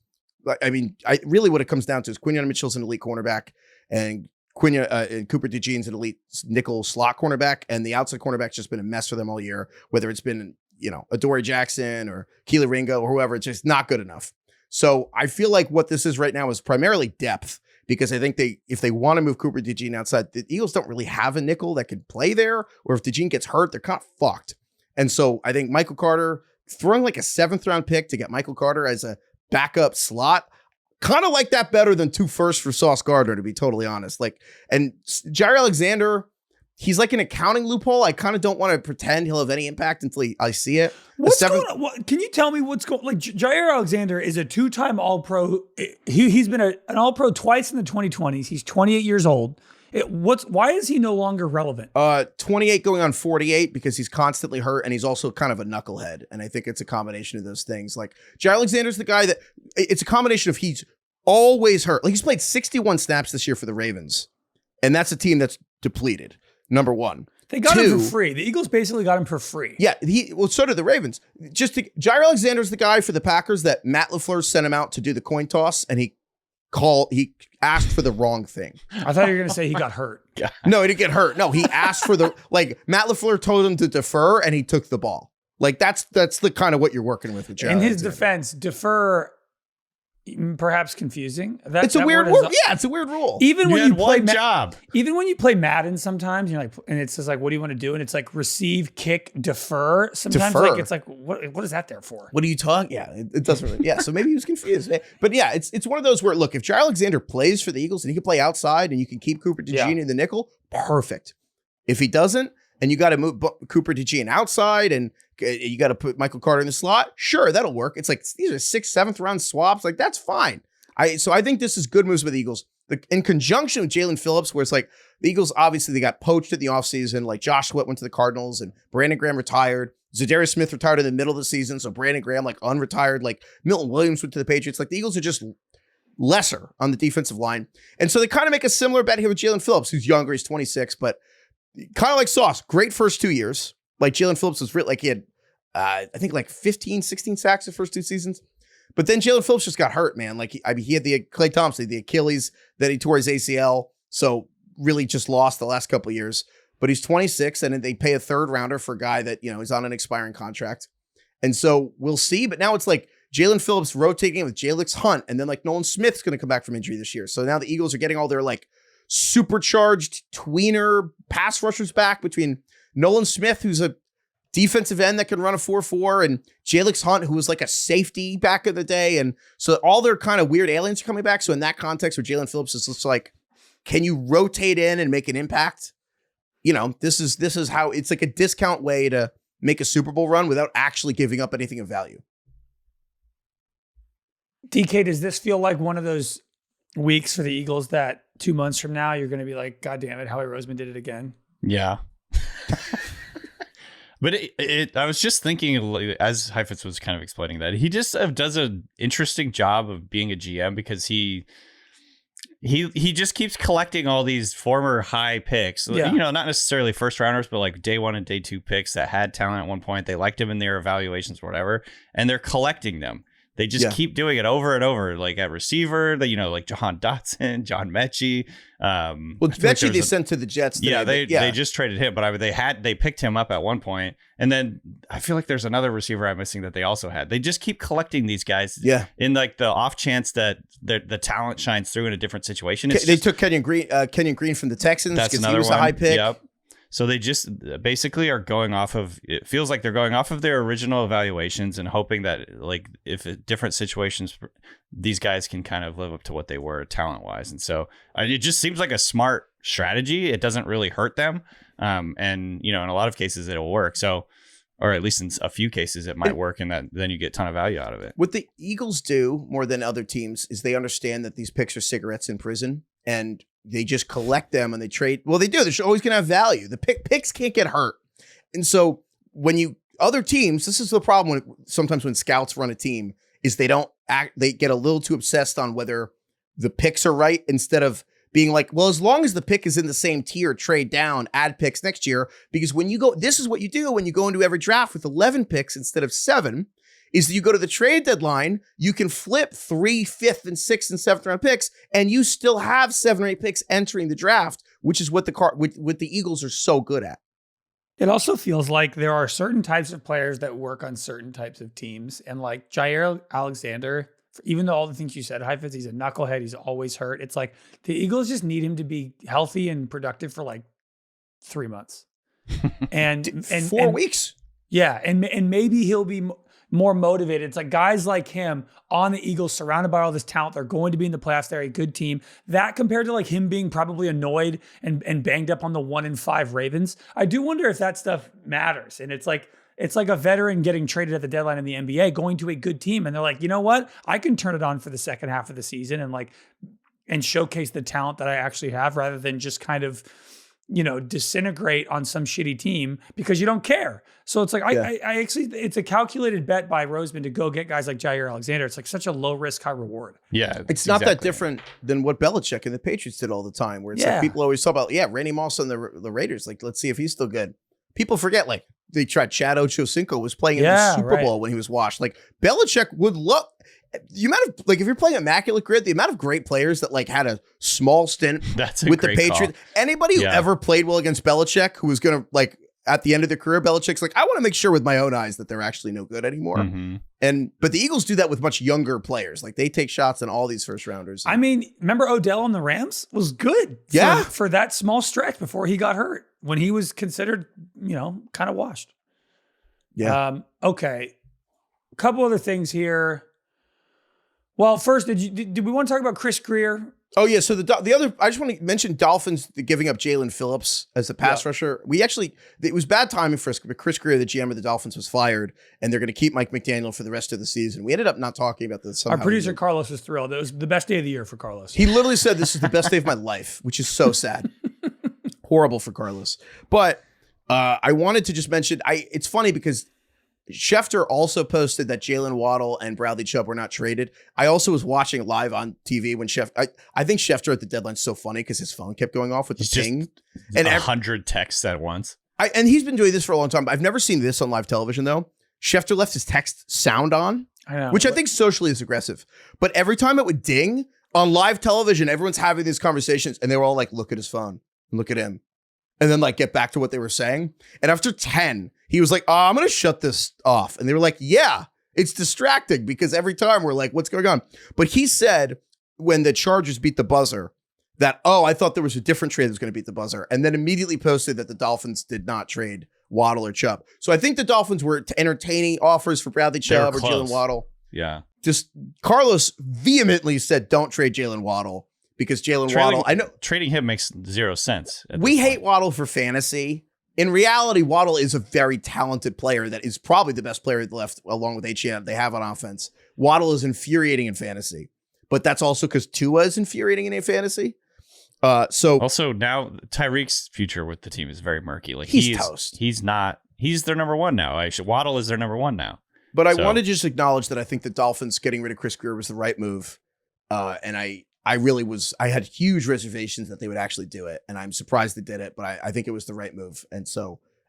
I mean, really what it comes down to is Quinnen Mitchell's an elite cornerback, and and Cooper DeJean's an elite nickel slot cornerback, and the outside cornerback's just been a mess for them all year, whether it's been, Adoree Jackson or Keely Ringo or whoever. It's just not good enough. So I feel like what this is right now is primarily depth, because I think if they want to move Cooper DeJean outside, the Eagles don't really have a nickel that could play there, or if DeJean gets hurt, they're kind of fucked. And so I think Michael Carter, throwing like a 7th-round pick to get Michael Carter as a backup slot, kind of like that better than 2 firsts for Sauce Gardner, to be totally honest. And Jair Alexander, he's like an accounting loophole. I kind of don't want to pretend he'll have any impact until I see it. What's going on? Can you tell me what's going on? Like, Jair Alexander is a 2-time All-Pro. He's been an All-Pro twice in the 2020s. He's 28 years old. Why is he no longer relevant? 28 going on 48 because he's constantly hurt, and he's also kind of a knucklehead. And I think it's a combination of those things. Like, Jair Alexander's the guy that it's a combination of he's always hurt. Like, he's played 61 snaps this year for the Ravens, and that's a team that's depleted. Number one. They got him for free. The Eagles basically got him for free. Yeah, so did the Ravens. Jair Alexander's the guy for the Packers that Matt LaFleur sent him out to do the coin toss, and he asked for the wrong thing. I thought you were going to say he got hurt. No, he didn't get hurt. No, he asked for Matt LaFleur told him to defer, and he took the ball. Like, that's the kind of what you're working with Jair. In his defense, defer, perhaps confusing. It's a weird rule. Yeah, it's a weird rule. Even when you play even when you play Madden, sometimes you're like, and it says like, what do you want to do? And it's like receive, kick, defer. Sometimes like it's like, what is that there for? What are you talking? Yeah, it doesn't really. Yeah, so maybe he was confused. But yeah, it's one of those where, look, if Jair Alexander plays for the Eagles and he can play outside and you can keep Cooper DeJean in the nickel, perfect. If he doesn't, and you got to move Cooper DeJean outside and you got to put Michael Carter in the slot, sure, that'll work. It's like these are 6th, 7th-round swaps. Like, that's fine. So I think this is good moves with the Eagles. In conjunction with Jalen Phillips, where it's like the Eagles, obviously, they got poached at the offseason. Like, Josh Sweat went to the Cardinals and Brandon Graham retired. Zadarius Smith retired in the middle of the season, so Brandon Graham, like, unretired. Like, Milton Williams went to the Patriots. Like, the Eagles are just lesser on the defensive line. And so they kind of make a similar bet here with Jalen Phillips, who's younger. He's 26, but kind of like Sauce. Great first 2 years. Like, Jalen Phillips was like he had, I think, like 15, 16 sacks the first 2 seasons. But then Jalen Phillips just got hurt, man. Like, he had the Clay Thompson, the Achilles, then he tore his ACL. So really just lost the last couple of years. But he's 26, and they pay a 3rd-rounder for a guy that, is on an expiring contract. And so we'll see. But now it's like Jalen Phillips rotating it with Jalix Hunt, and then like Nolan Smith's going to come back from injury this year. So now the Eagles are getting all their like supercharged tweener pass rushers back between Nolan Smith, who's a defensive end that can run a 4.4, and Jalix Hunt, who was like a safety back in the day. And so all their kind of weird aliens are coming back. So in that context where Jalen Phillips is just like, can you rotate in and make an impact? This is how it's like a discount way to make a Super Bowl run without actually giving up anything of value. DK, does this feel like one of those weeks for the Eagles that 2 months from now you're going to be like, God damn it, Howie Roseman did it again? Yeah. But I was just thinking, as Heifetz was kind of explaining that, he just does an interesting job of being a GM because he just keeps collecting all these former high picks, not necessarily first rounders, but like day 1 and day 2 picks that had talent at one point. They liked him in their evaluations or whatever, and they're collecting them. They just keep doing it over and over, like at receiver, like Jahan Dotson, John Mechie. Mechie they sent to the Jets. They just traded him, but they picked him up at one point, and then I feel like there's another receiver I'm missing that they also had. They just keep collecting these guys, in like the off chance that the talent shines through in a different situation. They took Kenyon Green from the Texans because he was a high pick. Yep. So they just basically are going off of, it feels like they're going off of their original evaluations and hoping that, like, if different situations, these guys can kind of live up to what they were talent-wise. And so it just seems like a smart strategy. It doesn't really hurt them. And, in a lot of cases, it'll work. So, or at least in a few cases, it might work, and then you get a ton of value out of it. What the Eagles do more than other teams is they understand that these picks are cigarettes in prison. And they just collect them and they trade. Well, they do. They're always going to have value. The picks can't get hurt. And so when other teams, this is the problem sometimes when scouts run a team is they get a little too obsessed on whether the picks are right instead of being like, well, as long as the pick is in the same tier, trade down, add picks next year. Because when you go, this is what you do when you go into every draft with 11 picks instead of 7, is that you go to the trade deadline, you can flip 3, 5th, and 6th and 7th round picks, and you still have 7 or 8 picks entering the draft, which is what the Eagles are so good at. It also feels like there are certain types of players that work on certain types of teams. And like Jair Alexander, even though all the things you said, Heifetz, he's a knucklehead, he's always hurt. It's like the Eagles just need him to be healthy and productive for like 3 months. and 4 weeks. Yeah. And maybe he'll be more motivated. It's like guys like him on the Eagles surrounded by all this talent. They're going to be in the playoffs. They're a good team. That compared to like him being probably annoyed and banged up on the 1-5 Ravens. I do wonder if that stuff matters. And it's like a veteran getting traded at the deadline in the NBA, going to a good team. And they're like, you know what? I can turn it on for the second half of the season and showcase the talent that I actually have rather than just kind of, disintegrate on some shitty team because you don't care. So it's like, I actually, it's a calculated bet by Roseman to go get guys like Jair Alexander. It's like such a low risk, high reward. Yeah. It's not that different than what Belichick and the Patriots did all the time, where it's like people always talk about, Randy Moss and the Raiders. Like, let's see if he's still good. People forget, like, they tried Chad Ochocinco was playing in the Super Bowl when he was washed. Like, Belichick would look. The amount of, like, if you're playing Immaculate Grid, the amount of great players that like had a small stint with the Patriots. Anybody who ever played well against Belichick, who was going to, like, at the end of their career, Belichick's like, I want to make sure with my own eyes that they're actually no good anymore. Mm-hmm. But the Eagles do that with much younger players. Like, they take shots on all these first rounders. I mean, remember Odell on the Rams was good for that small stretch before he got hurt when he was considered, kind of washed. Yeah. Okay. A couple other things here. Well, first, did we want to talk about Chris Grier? Oh, yeah. So the other, I just want to mention Dolphins giving up Jalen Phillips as the pass rusher. It was bad timing for us, but Chris Grier, the GM of the Dolphins, was fired, and they're going to keep Mike McDaniel for the rest of the season. We ended up not talking about this. Our producer, Carlos, was thrilled. It was the best day of the year for Carlos. He literally said, this is the best day of my life, which is so sad. Horrible for Carlos. But I wanted to just mention, it's funny because Schefter also posted that Jalen Waddle and Bradley Chubb were not traded. I also was watching live on TV when I think Schefter at the deadline's so funny because his phone kept going off with the ping. And 100 texts at once. And he's been doing this for a long time. I've never seen this on live television, though. Schefter left his text sound on, which I think socially is aggressive. But every time it would ding on live television, everyone's having these conversations and they were all like, look at his phone, look at him. And then like get back to what they were saying. And after 10, he was like, I'm going to shut this off. And they were like, yeah, it's distracting because every time we're like, what's going on? But he said when the Chargers beat the buzzer that, I thought there was a different trade that was going to beat the buzzer. And then immediately posted that the Dolphins did not trade Waddle or Chubb. So I think the Dolphins were entertaining offers for Bradley Chubb or Jalen Waddle. Yeah. Just Carlos vehemently said, don't trade Jalen Waddle. Because Waddle, I know trading him makes zero sense. We hate Waddle for fantasy. In reality, Waddle is a very talented player that is probably the best player left, along with HM they have on offense. Waddle is infuriating in fantasy, but that's also because Tua is infuriating in fantasy. So also now Tyreek's future with the team is very murky. Like he's toast. He's their number one now. Actually, Waddle is their number one now. But I want to just acknowledge that I think the Dolphins getting rid of Chris Grier was the right move, and I had huge reservations that they would actually do it. And I'm surprised they did it, but I think it was the right move. And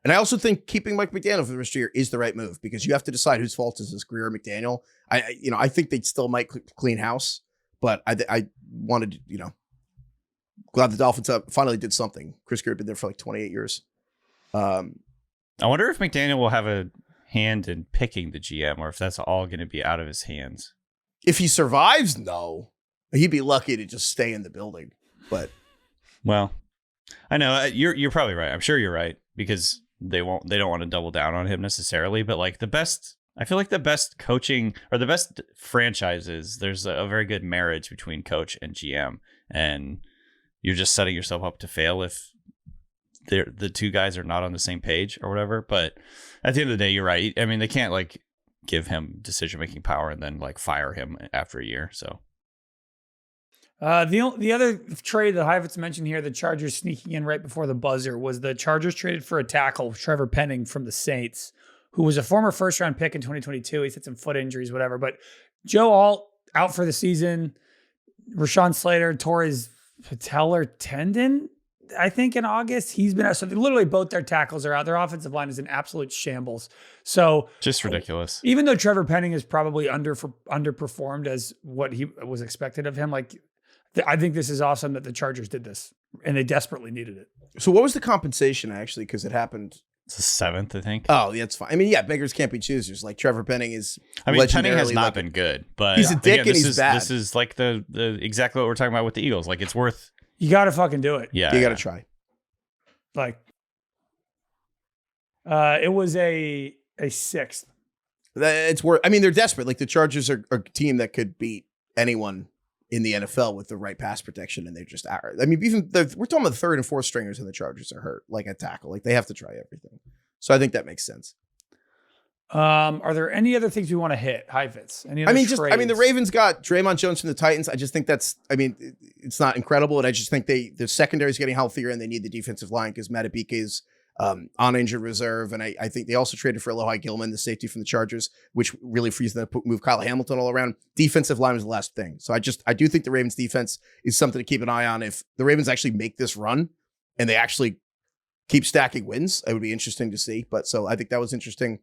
I also think keeping Mike McDaniel for the rest of the year is the right move because you have to decide whose fault is this, Grier or McDaniel. I think they still might clean house, but I wanted to, glad the Dolphins finally did something. Chris Grier had been there for like 28 years. I wonder if McDaniel will have a hand in picking the GM or if that's all going to be out of his hands. If he survives, no. He'd be lucky to just stay in the building, but well, I know you're probably right. I'm sure you're right because they don't want to double down on him necessarily. But like I feel like the best coaching or the best franchises, there's a very good marriage between coach and GM, and you're just setting yourself up to fail if the two guys are not on the same page or whatever. But at the end of the day, you're right. I mean, they can't like give him decision making power and then like fire him after a year. So. The other trade that Heifetz mentioned here, the Chargers sneaking in right before the buzzer, was the Chargers traded for a tackle, Trevor Penning from the Saints, who was a former first-round pick in 2022. He's had some foot injuries, whatever. But Joe Alt out for the season. Rashawn Slater tore his patellar tendon, I think, in August. He's been out. So literally both their tackles are out. Their offensive line is in absolute shambles. So just ridiculous. Even though Trevor Penning is probably underperformed as what he was expected of him, like I think this is awesome that the Chargers did this, and they desperately needed it. So what was the compensation actually? Because it happened. It's the 7th, I think. Oh, that's fine. I mean, yeah, beggars can't be choosers. Like Trevor Penning is. I mean, Penning has not been good, but he's a dick and he's bad. This is like the exactly what we're talking about with the Eagles. Like it's worth. You got to fucking do it. Yeah, you got to try. Like, it was a 6th. It's worth. I mean, they're desperate. Like the Chargers are a team that could beat anyone in the NFL with the right pass protection, and they're just. I mean, we're talking about the 3rd and 4th stringers, and the Chargers are hurt, like at tackle. Like they have to try everything. So I think that makes sense. Are there any other things we want to hit? Heifetz? The Ravens got Draymond Jones from the Titans. I just think that's. I mean, it's not incredible, and I just think the secondary is getting healthier, and they need the defensive line because Matabike is on injured reserve, and I think they also traded for Elohai Gilman, the safety from the Chargers, which really frees them to move Kyle Hamilton all around. Defensive line was the last thing, so I do think the Ravens defense is something to keep an eye on. If the Ravens actually make this run and they actually keep stacking wins, it would be interesting to see. But so I think that was interesting.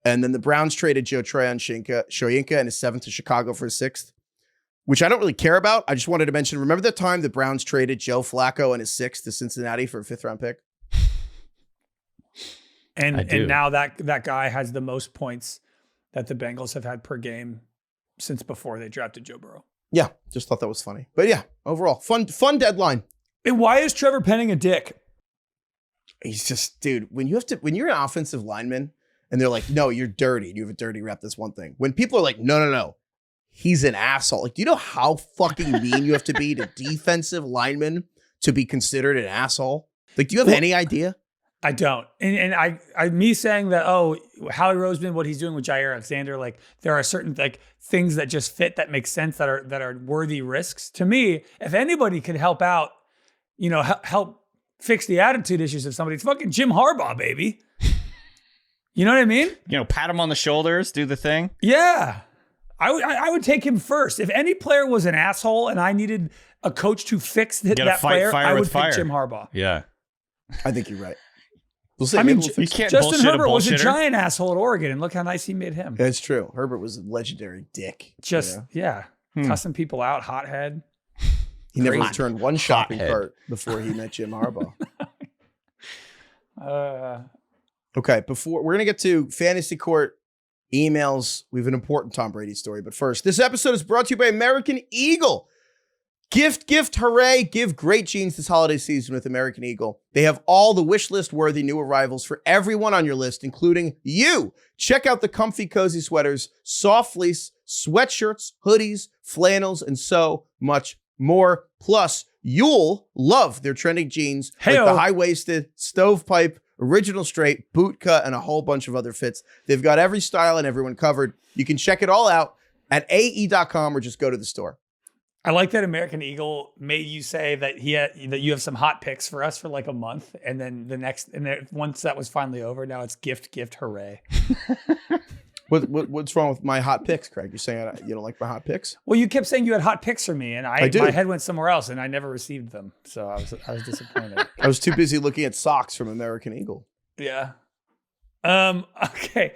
And then the Browns traded Joe Shoyinka and his 7th to Chicago for his 6th, which I don't really care about. I just wanted to mention, remember the time the Browns traded Joe Flacco and his 6th to Cincinnati for a 5th-round pick? And now that guy has the most points that the Bengals have had per game since before they drafted Joe Burrow. Yeah, just thought that was funny. But yeah, overall, fun deadline. And why is Trevor Penning a dick? He's just, dude, when you're an offensive lineman and they're like, no, you're dirty, and you have a dirty rep, that's one thing. When people are like, no, he's an asshole. Like, do you know how fucking mean you have to be to defensive linemen to be considered an asshole? Like, do you have any idea? I don't. And I me saying that, Howie Roseman, what he's doing with Jair Alexander, like there are certain like things that just fit, that make sense, that are worthy risks. To me, if anybody could help out, help fix the attitude issues of somebody, it's fucking Jim Harbaugh, baby. You know what I mean? Pat him on the shoulders, do the thing. Yeah. I would take him first. If any player was an asshole and I needed a coach to fix that player, I would pick Jim Harbaugh. Yeah. I think you're right. We'll see. You can't Justin Herbert was a giant asshole at Oregon, and look how nice he made him. That's true. Herbert was a legendary dick. Cussing people out, hothead. He never returned one shopping cart before he met Jim Harbaugh. Okay, before we're gonna get to fantasy court emails, we have an important Tom Brady story. But first, this episode is brought to you by American Eagle. Gift, hooray. Give great jeans this holiday season with American Eagle. They have all the wish list worthy new arrivals for everyone on your list, including you. Check out the comfy, cozy sweaters, soft fleece, sweatshirts, hoodies, flannels, and so much more. Plus, you'll love their trending jeans like the high-waisted, stovepipe, original straight, boot cut, and a whole bunch of other fits. They've got every style and everyone covered. You can check it all out at ae.com or just go to the store. I like that American Eagle made you say that that you have some hot picks for us for like a month, and then once that was finally over, now it's gift, hooray. What's wrong with my hot picks, Craig? You're saying you don't like my hot picks? Well, you kept saying you had hot picks for me, and my head went somewhere else, and I never received them, so I was disappointed. I was too busy looking at socks from American Eagle. Yeah. Okay.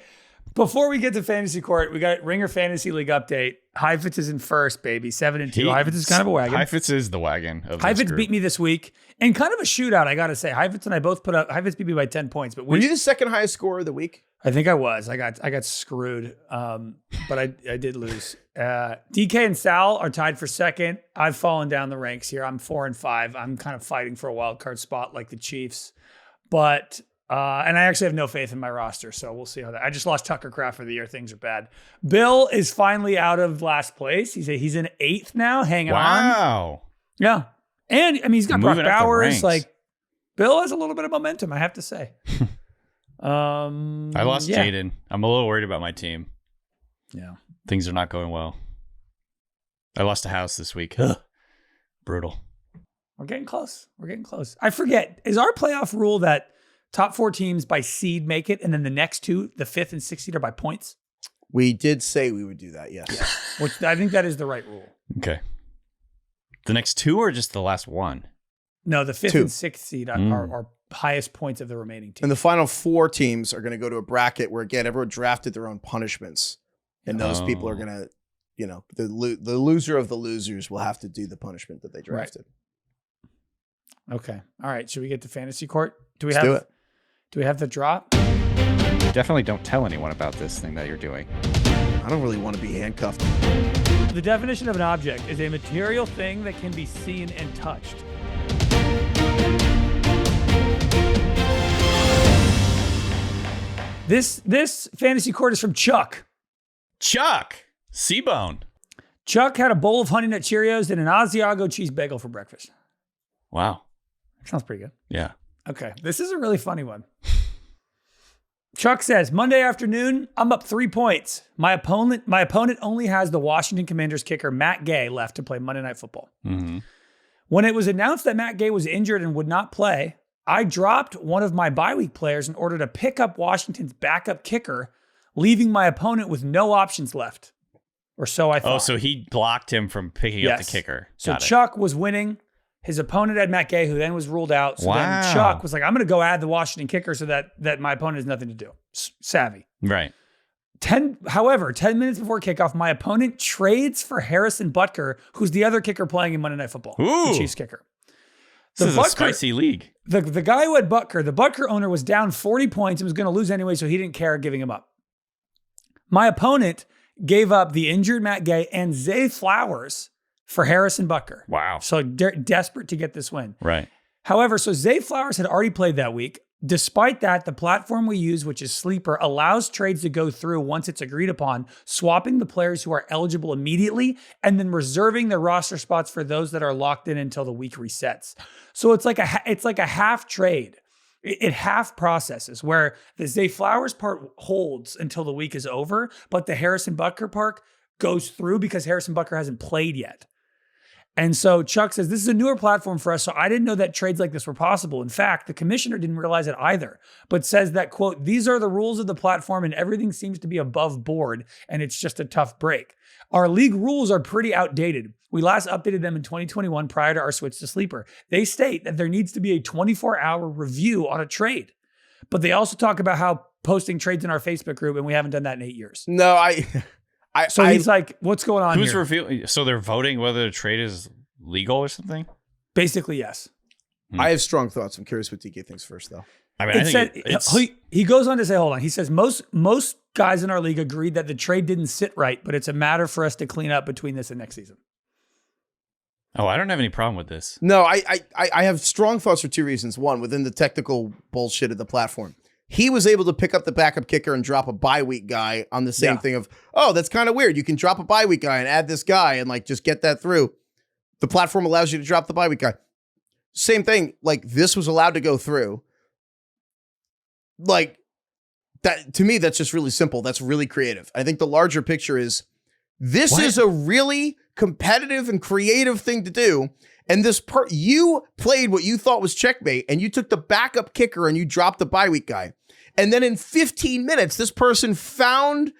Before we get to fantasy court, we got Ringer Fantasy League update. Heifetz is in first, baby, 7-2. Heifetz is kind of a wagon. Heifetz is the wagon of this Heifetz group. beat me this week, and kind of a shootout, I got to say. Heifetz and I both put up. Heifetz beat me by 10 points, but were you the second highest scorer of the week? I think I was. I got screwed, but I did lose. DK and Sal are tied for second. I've fallen down the ranks here. I'm 4-5. I'm kind of fighting for a wild card spot like the Chiefs, but. And I actually have no faith in my roster, so we'll see how that. I just lost Tucker Kraft for the year. Things are bad. Bill is finally out of last place. He's in 8th now, hanging on. Wow. Yeah, and I mean he's got Brock Moving up the Bowers. ranks. Like Bill has a little bit of momentum, I have to say. I lost Jaden. I'm a little worried about my team. Yeah, things are not going well. I lost a house this week. Brutal. We're getting close. I forget. Is our playoff rule that top 4 teams by seed make it, and then the next 2, the 5th and 6th seed, are by points? We did say we would do that, yes. Which I think that is the right rule. Okay. The next 2 or just the last one? No, the 5th 2. and 6th seed are highest points of the remaining teams. And the final 4 teams are going to go to a bracket where, again, everyone drafted their own punishments. And those people are going to, the loser of the losers will have to do the punishment that they drafted. Right. Okay. All right. Should we get to fantasy court? Let's do it. Do we have the drop? Definitely don't tell anyone about this thing that you're doing. I don't really want to be handcuffed. The definition of an object is a material thing that can be seen and touched. This fantasy court is from Chuck. Chuck! C-Bone. Chuck had a bowl of Honey Nut Cheerios and an Asiago cheese bagel for breakfast. Wow. Sounds pretty good. Yeah. Okay. This is a really funny one. Chuck says, Monday afternoon, I'm up 3 points. My opponent only has the Washington Commanders kicker Matt Gay left to play Monday Night Football. Mm-hmm. When it was announced that Matt Gay was injured and would not play, I dropped one of my bye week players in order to pick up Washington's backup kicker, leaving my opponent with no options left. Or so I thought. Oh, so he blocked him from picking up the kicker. So Chuck was winning. His opponent had Matt Gay, who then was ruled out. So then Chuck was like, I'm going to go add the Washington kicker so that my opponent has nothing to do. Savvy. Right. 10 minutes before kickoff, my opponent trades for Harrison Butker, who's the other kicker playing in Monday Night Football. Ooh. The Chiefs kicker. This is a spicy league. The guy who had Butker, the Butker owner, was down 40 points and was going to lose anyway, so he didn't care giving him up. My opponent gave up the injured Matt Gay and Zay Flowers for Harrison Butker. Wow. So desperate to get this win. Right. However, so Zay Flowers had already played that week. Despite that, the platform we use, which is Sleeper, allows trades to go through once it's agreed upon, swapping the players who are eligible immediately and then reserving the roster spots for those that are locked in until the week resets. So it's like a half trade. It half processes where the Zay Flowers part holds until the week is over, but the Harrison Butker part goes through because Harrison Butker hasn't played yet. And so Chuck says, this is a newer platform for us, so I didn't know that trades like this were possible. In fact, the commissioner didn't realize it either, but says that, quote, these are the rules of the platform and everything seems to be above board and it's just a tough break. Our league rules are pretty outdated. We last updated them in 2021 prior to our switch to Sleeper. They state that there needs to be a 24-hour review on a trade, but they also talk about how posting trades in our Facebook group, and we haven't done that in 8 years. No, he's like, what's going on Who's here? reviewing? So they're voting whether the trade is legal or something? Basically, yes. I have strong thoughts. I'm curious what DK thinks first, though. I mean, he goes on to say, hold on. He says, most guys in our league agreed that the trade didn't sit right, but it's a matter for us to clean up between this and next season. Oh, I don't have any problem with this. No, I have strong thoughts for 2 reasons. One, within the technical bullshit of the platform. He was able to pick up the backup kicker and drop a bye week guy on the same thing of, oh, that's kind of weird. You can drop a bye week guy and add this guy and like just get that through. The platform allows you to drop the bye week guy. Same thing. Like this was allowed to go through. Like that to me, that's just really simple. That's really creative. I think the larger picture is this is a really competitive and creative thing to do. And you played what you thought was checkmate and you took the backup kicker and you dropped the bye week guy. And then in 15 minutes, this person found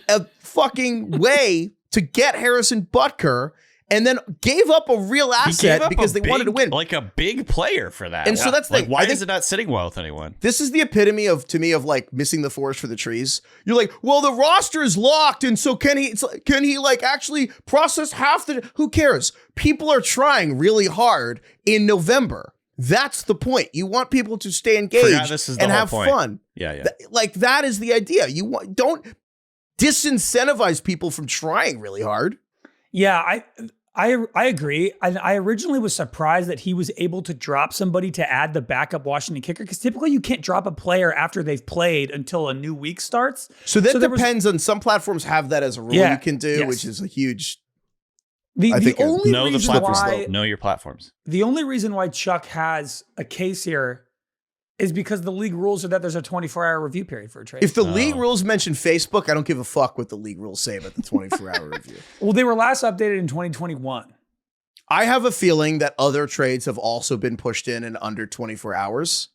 a fucking way to get Harrison Butker and then gave up a real asset because they wanted to win. Like a big player for that. And so that's the thing. Why is it not sitting well with anyone? This is the epitome to me of like missing the forest for the trees. You're like, well, the roster is locked. And so can he like actually process half who cares? People are trying really hard in November. That's the point. You want people to stay engaged and have fun. Yeah. Like that is the idea. Don't disincentivize people from trying really hard. Yeah, I agree. I originally was surprised that he was able to drop somebody to add the backup Washington kicker because typically you can't drop a player after they've played until a new week starts. So that depends on some platforms have that as a rule you can do, which is a huge. Know your platforms. The only reason why Chuck has a case here is because the league rules are that there's a 24-hour review period for a trade. If the league rules mention Facebook, I don't give a fuck what the league rules say about the 24-hour review. Well, they were last updated in 2021. I have a feeling that other trades have also been pushed in under 24 hours.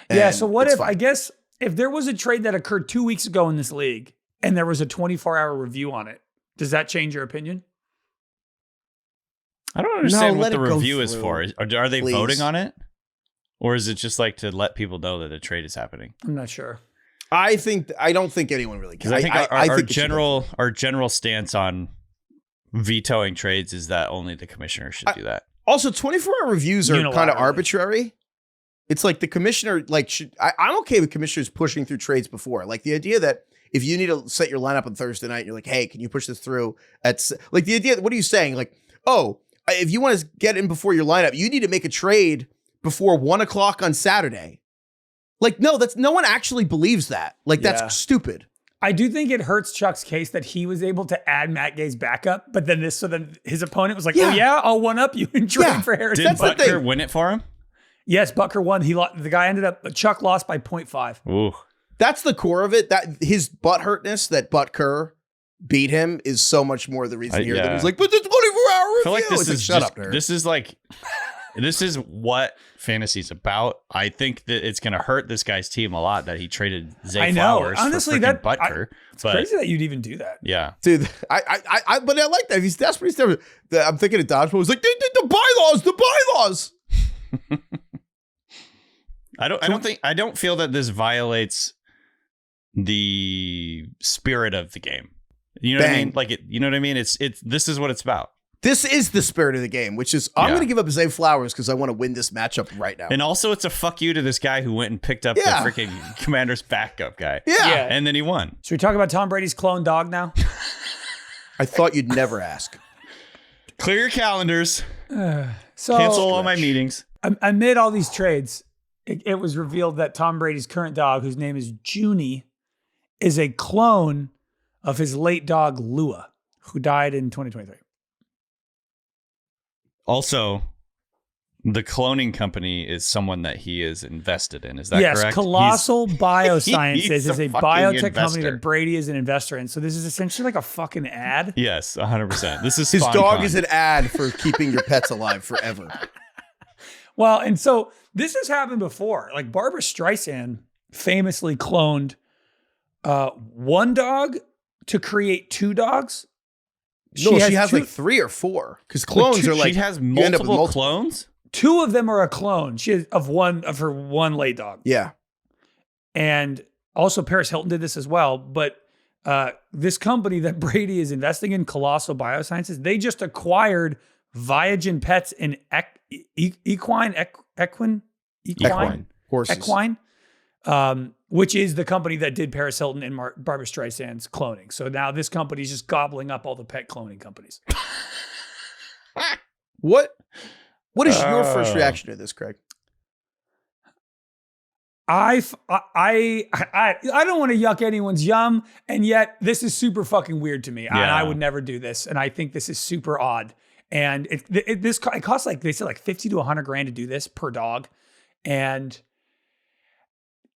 Yeah. So what if, fine. I guess, if there was a trade that occurred 2 weeks ago in this league and there was a 24-hour review on it, does that change your opinion? I don't understand what let the it go review is through, for. Are they please. voting on it? Or is it just like to let people know that a trade is happening? I'm not sure. I don't think anyone really cares. Because I think I our think our general stance on vetoing trades is that only the commissioner should do that. Also, 24-hour reviews are kind of arbitrary. It's like the commissioner, I'm okay with commissioners pushing through trades before. Like the idea that if you need to set your lineup on Thursday night, you're like, hey, can you push this through? Like the idea, what are you saying? Like, oh, if you want to get in before your lineup, you need to make a trade before 1 o'clock on Saturday. Like, no, no one actually believes that. Like, that's stupid. I do think it hurts Chuck's case that he was able to add Matt Gay's backup, but then his opponent was like, oh yeah, I'll one up you and trade for Harrison. Did Butker win it for him? Yes, Butker won. The guy Chuck lost by 0.5. Ooh. That's the core of it. That his butt hurtness that Butker beat him is so much more the reason here that he's like, but the 24-hour review. I feel like this is shut up, nerd. This is what fantasy's about. I think that it's going to hurt this guy's team a lot that he traded Zay Flowers honestly, for Butker. It's crazy that you'd even do that. Yeah. Dude, but I like that. If he's desperate, he's desperate. I'm thinking of Dodgeball. He's like, the bylaws. I don't feel that this violates the spirit of the game. You know what I mean? Like you know what I mean? This is what it's about. This is the spirit of the game, which is I'm going to give up Zay Flowers because I want to win this matchup right now. And also, it's a fuck you to this guy who went and picked up the freaking Commander's backup guy. Yeah. And then he won. Should we talk about Tom Brady's clone dog now? I thought you'd never ask. Clear your calendars. So Cancel all my meetings. Amid all these trades, it was revealed that Tom Brady's current dog, whose name is Junie, is a clone of his late dog, Lua, who died in 2023. Also, the cloning company is someone that he is invested in. Is that correct? Yes, Colossal Biosciences is a biotech company investor. that Brady is an investor in. So this is essentially like a fucking ad. Yes, 100%. This is his Spawn dog Con. is an ad for keeping your pets alive forever. Well, and so this has happened before. Like Barbara Streisand famously cloned one dog to create two dogs. She has like 3 or 4 because clones are like she has multiple clones. 2 of them are a clone. She has of her one late dog. Yeah, and also Paris Hilton did this as well. But this company that Brady is investing in, Colossal Biosciences, they just acquired Viagen Pets and equine horses. Equine, which is the company that did Paris Hilton and Barbara Streisand's cloning. So now this company is just gobbling up all the pet cloning companies. What is your first reaction to this, Craig? I don't want to yuck anyone's yum, and yet this is super fucking weird to me. Yeah. And I would never do this, and I think this is super odd. And it costs like they said like $50 to $100 to do this per dog, and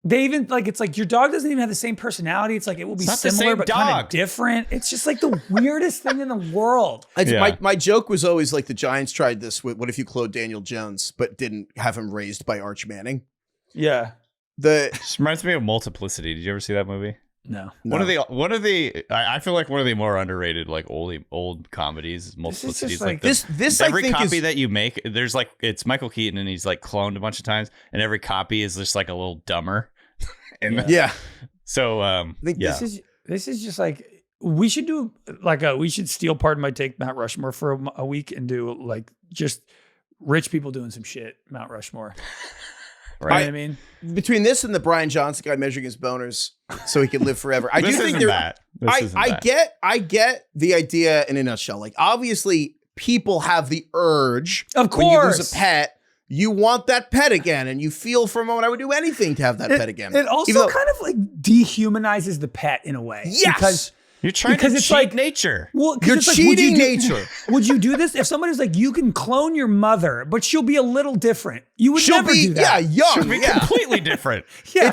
they even it's like your dog doesn't even have the same personality. It's like it will be similar but kind of different. It's just like the weirdest thing in the world. My joke was always like the Giants tried this with what if you cloned Daniel Jones but didn't have him raised by Arch Manning? Yeah. This reminds me of Multiplicity. Did you ever see that movie? No. One of the I feel like one of the more underrated like old comedies is Multiplicity. It's like this every I think copy that you make, there's like it's Michael Keaton and he's like cloned a bunch of times, and every copy is just like a little dumber. So I think this is just like we should do we should steal Pardon My Take Mount Rushmore for a week and do like just rich people doing some shit Mount Rushmore. Right. I mean, between this and the Brian Johnson guy measuring his boners so he can live forever, I do think I get the idea in a nutshell. Like, obviously, people have the urge. Of course, when you lose a pet, you want that pet again, and you feel for a moment I would do anything to have that pet again. It also kind of like dehumanizes the pet in a way. Yes. Because you're trying to cheat nature. Well, you're cheating nature. Would you do this if somebody's like, you can clone your mother, but she'll be a little different? You would never do that. Yeah, young. She'll be completely different. Yeah.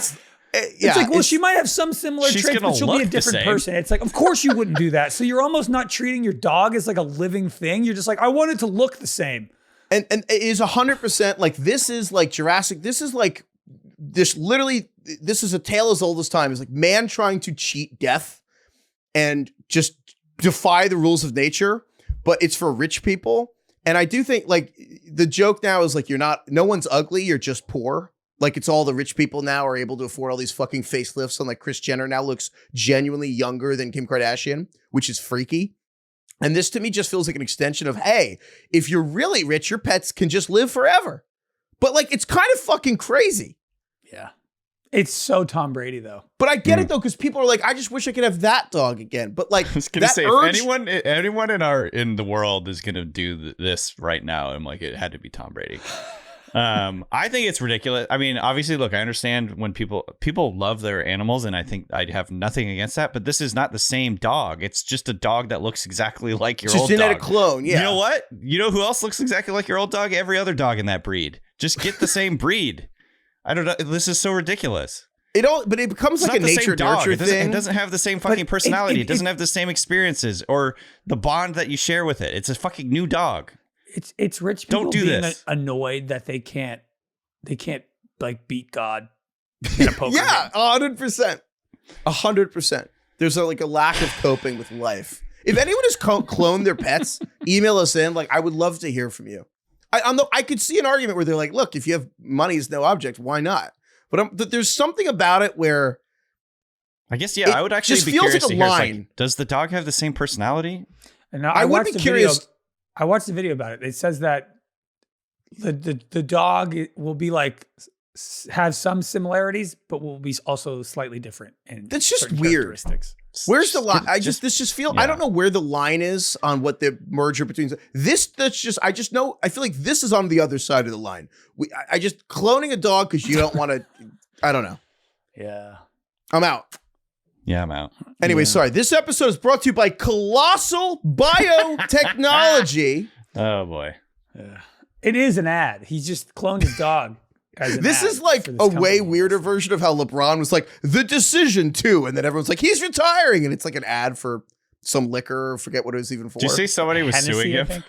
It's like, well, she might have some similar She's traits, gonna but she'll be a look the different same. person. It's like, of course you wouldn't do that. So you're almost not treating your dog as like a living thing. You're just like, I want it to look the same. And it is 100% like, this is like Jurassic. This is like, this is a tale as old as time. It's like man trying to cheat death and just defy the rules of nature, but it's for rich people. And I do think like the joke now is like, no one's ugly. You're just poor. Like it's all the rich people now are able to afford all these fucking facelifts. And like Kris Jenner now looks genuinely younger than Kim Kardashian, which is freaky. And this to me just feels like an extension of, hey, if you're really rich, your pets can just live forever. But like, it's kind of fucking crazy. Yeah. It's so Tom Brady though. But I get it though, because people are like, I just wish I could have that dog again. But like, I was gonna say, if anyone in the world is gonna do this right now, I'm like, it had to be Tom Brady. I think it's ridiculous. I mean, obviously, look, I understand when people love their animals, and I think I'd have nothing against that. But this is not the same dog. It's just a dog that looks exactly like your old dog. Just genetic clone. Yeah. You know what? You know who else looks exactly like your old dog? Every other dog in that breed. Just get the same breed. I don't know. This is so ridiculous. But it becomes like a nature nurture thing. It doesn't have the same fucking personality. It doesn't have the same experiences or the bond that you share with it. It's a fucking new dog. It's rich people being this. Annoyed that they can't like beat God in a poker Yeah, game. 100%. 100%. There's like a lack of coping with life. If anyone has cloned their pets, email us in. Like, I would love to hear from you. I could see an argument where they're like, look, if you have money is no object, why not? But there's something about it where I guess, yeah, I would actually be curious to hear, like, does the dog have the same personality? And I would be curious. I watched the video about it. It says that the dog will be like have some similarities, but will be also slightly different. And that's just weird. Where's the line? I don't know where the line is on what the merger between I feel like this is on the other side of the line. I just cloning a dog because you don't want to. I don't know. Yeah, I'm out. Yeah, I'm out. Anyway, sorry. This episode is brought to you by Colossal Biotechnology. Oh boy. Yeah. It is an ad. He just cloned his dog. This is like a way weirder version of how LeBron was like, the decision too. And then everyone's like, he's retiring. And it's like an ad for some liquor. Or forget what it was even for. Did you see somebody was Hennessy, suing him?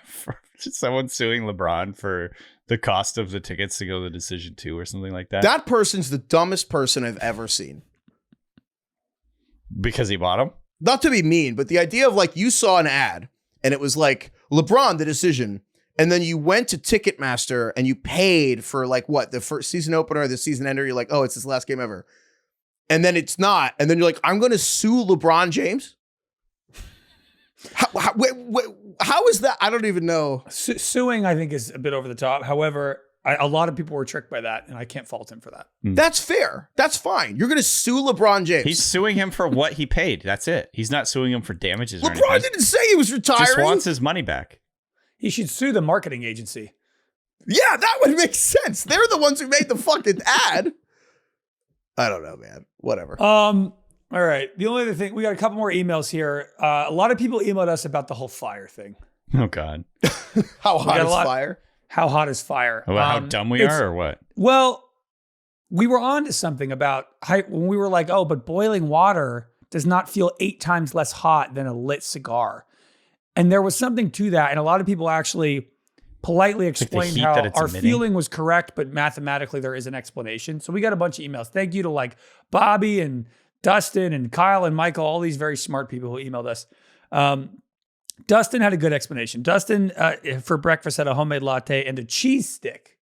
Someone suing LeBron for the cost of the tickets to go to the decision 2 or something like that? That person's the dumbest person I've ever seen. Because he bought them? Not to be mean, but the idea of like you saw an ad and it was like LeBron, the decision. And then you went to Ticketmaster and you paid for like what, the first season opener or the season ender. You're like, oh, it's his last game ever. And then it's not. And then you're like, I'm going to sue LeBron James. How is that? I don't even know. Suing, I think, is a bit over the top. However, a lot of people were tricked by that, and I can't fault him for that. That's fair. That's fine. You're going to sue LeBron James. He's suing him for what he paid. That's it. He's not suing him for damages or anything. LeBron didn't say he was retiring. Just wants his money back. He should sue the marketing agency. Yeah, that would make sense. They're the ones who made the fucking ad. I don't know, man. Whatever. All right. The only other thing, we got a couple more emails here. A lot of people emailed us about the whole fire thing. Oh, God. How hot is fire? How hot is fire? How dumb we are or what? Well, we were on to something about when we were like, oh, but boiling water does not feel 8 times less hot than a lit cigar. And there was something to that. And a lot of people actually politely explained how our feeling was correct, but mathematically there is an explanation. So we got a bunch of emails. Thank you to like Bobby and Dustin and Kyle and Michael, all these very smart people who emailed us. Dustin had a good explanation. Dustin, for breakfast, had a homemade latte and a cheese stick.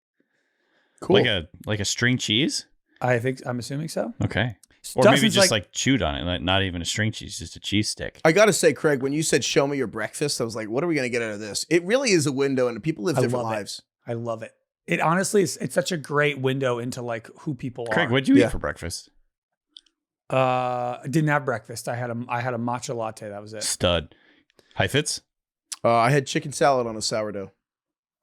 Cool. Like a string cheese? I'm assuming so. Okay. Or Dustin's maybe just like chewed on it, like not even a string cheese, just a cheese stick. I got to say, Craig, when you said, show me your breakfast, I was like, what are we going to get out of this? It really is a window and people live different lives. I love it. It honestly is, it's such a great window into like who people are. Craig, what'd you eat for breakfast? I didn't have breakfast. I had a matcha latte. That was it. Stud. Heifetz? I had chicken salad on a sourdough.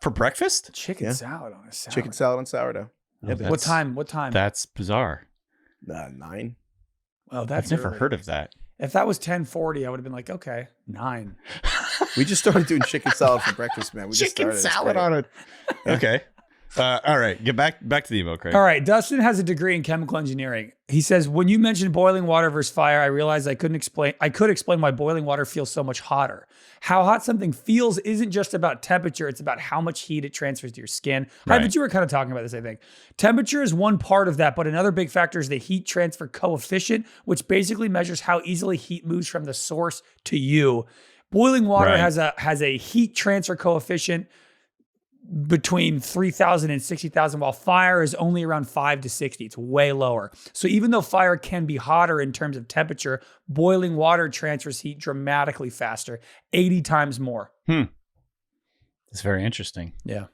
For breakfast? Chicken salad on a sourdough. Chicken salad on sourdough. Oh, what time? That's bizarre. 9. Well, that's I've never heard of that. If that was 10:40, I would have been like, okay, 9. We just started doing chicken salad for breakfast, man. Chicken salad on it. Okay. All right, get back to the email, Craig. All right, Dustin has a degree in chemical engineering. He says, when you mentioned boiling water versus fire, I realized I could explain why boiling water feels so much hotter. How hot something feels isn't just about temperature, it's about how much heat it transfers to your skin. Right. But you were kind of talking about this, I think. Temperature is one part of that, but another big factor is the heat transfer coefficient, which basically measures how easily heat moves from the source to you. Boiling water has a heat transfer coefficient between 3,000 and 60,000, while fire is only around 5 to 60. It's way lower. So even though fire can be hotter in terms of temperature, boiling water transfers heat dramatically faster, 80 times more. It's very interesting. Yeah.